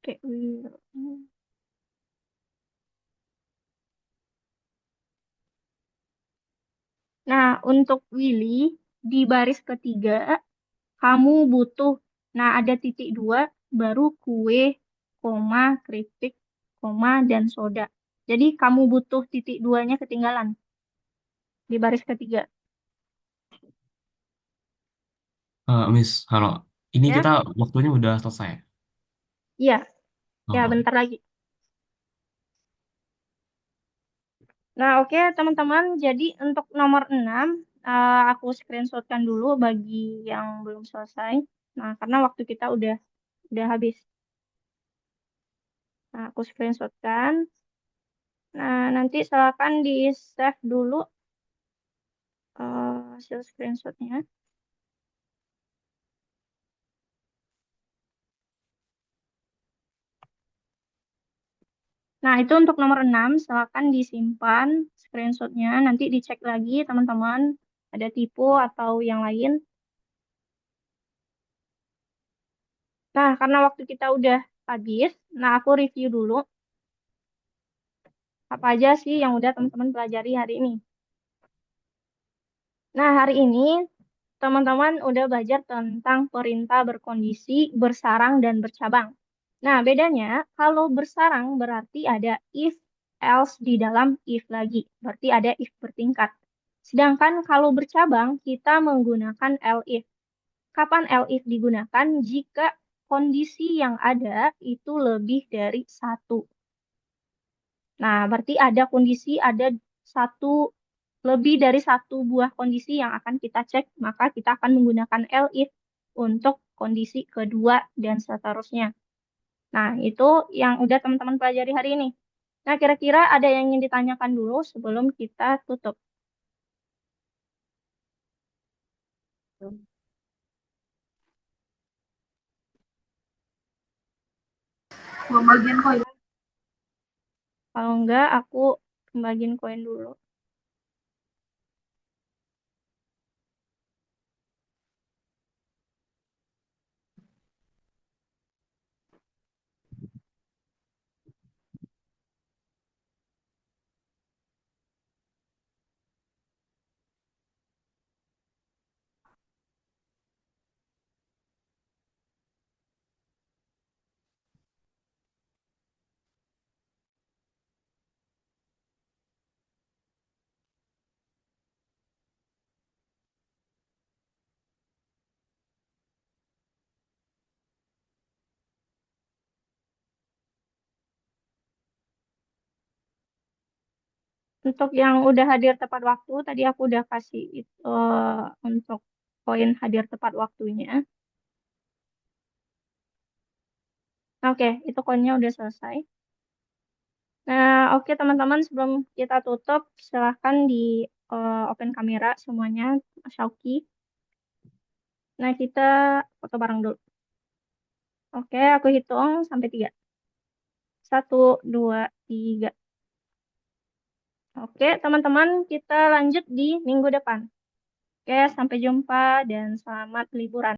Oke. Nah, untuk Willy di baris ketiga, kamu butuh, nah ada titik 2, baru kue, koma, keripik, koma, dan soda. Jadi kamu butuh titik 2-nya ketinggalan di baris ketiga. Miss, halo. Ini Ya, kita waktunya udah selesai. iya, ya Oh, bentar lagi. Nah, oke teman-teman, jadi untuk nomor 6, aku screenshotkan dulu bagi yang belum selesai. Nah, karena waktu kita udah habis. Nah, aku screenshotkan. Nah, nanti silakan di-save dulu hasil screenshotnya. Nah, itu untuk nomor 6, silakan disimpan screenshotnya. Nanti dicek lagi teman-teman, ada tipe atau yang lain. Nah, karena waktu kita udah habis, nah aku review dulu Apa aja sih yang udah teman-teman pelajari hari ini? Nah, hari ini teman-teman udah belajar tentang perintah berkondisi, bersarang, dan bercabang. Nah, bedanya kalau bersarang berarti ada if, else di dalam if lagi. Berarti ada if bertingkat. Sedangkan kalau bercabang, kita menggunakan elif. Kapan elif digunakan? Jika kondisi yang ada itu lebih dari satu. Nah, berarti ada kondisi, ada lebih dari satu buah kondisi yang akan kita cek, maka kita akan menggunakan elif untuk kondisi kedua dan seterusnya. Nah, itu yang udah teman-teman pelajari hari ini. Nah, kira-kira ada yang ingin ditanyakan dulu sebelum kita tutup? Pembagian koin. Kalau enggak, aku pembagian koin dulu. Untuk yang udah hadir tepat waktu, tadi aku udah kasih itu untuk koin hadir tepat waktunya. Oke, itu koinnya udah selesai. Nah, oke teman-teman, sebelum kita tutup, silahkan di open kamera semuanya, Shauki. Nah, kita foto bareng dulu. Oke, aku hitung sampai 3. 1, 2, 3. Oke, teman-teman, kita lanjut di minggu depan. Oke, sampai jumpa dan selamat liburan.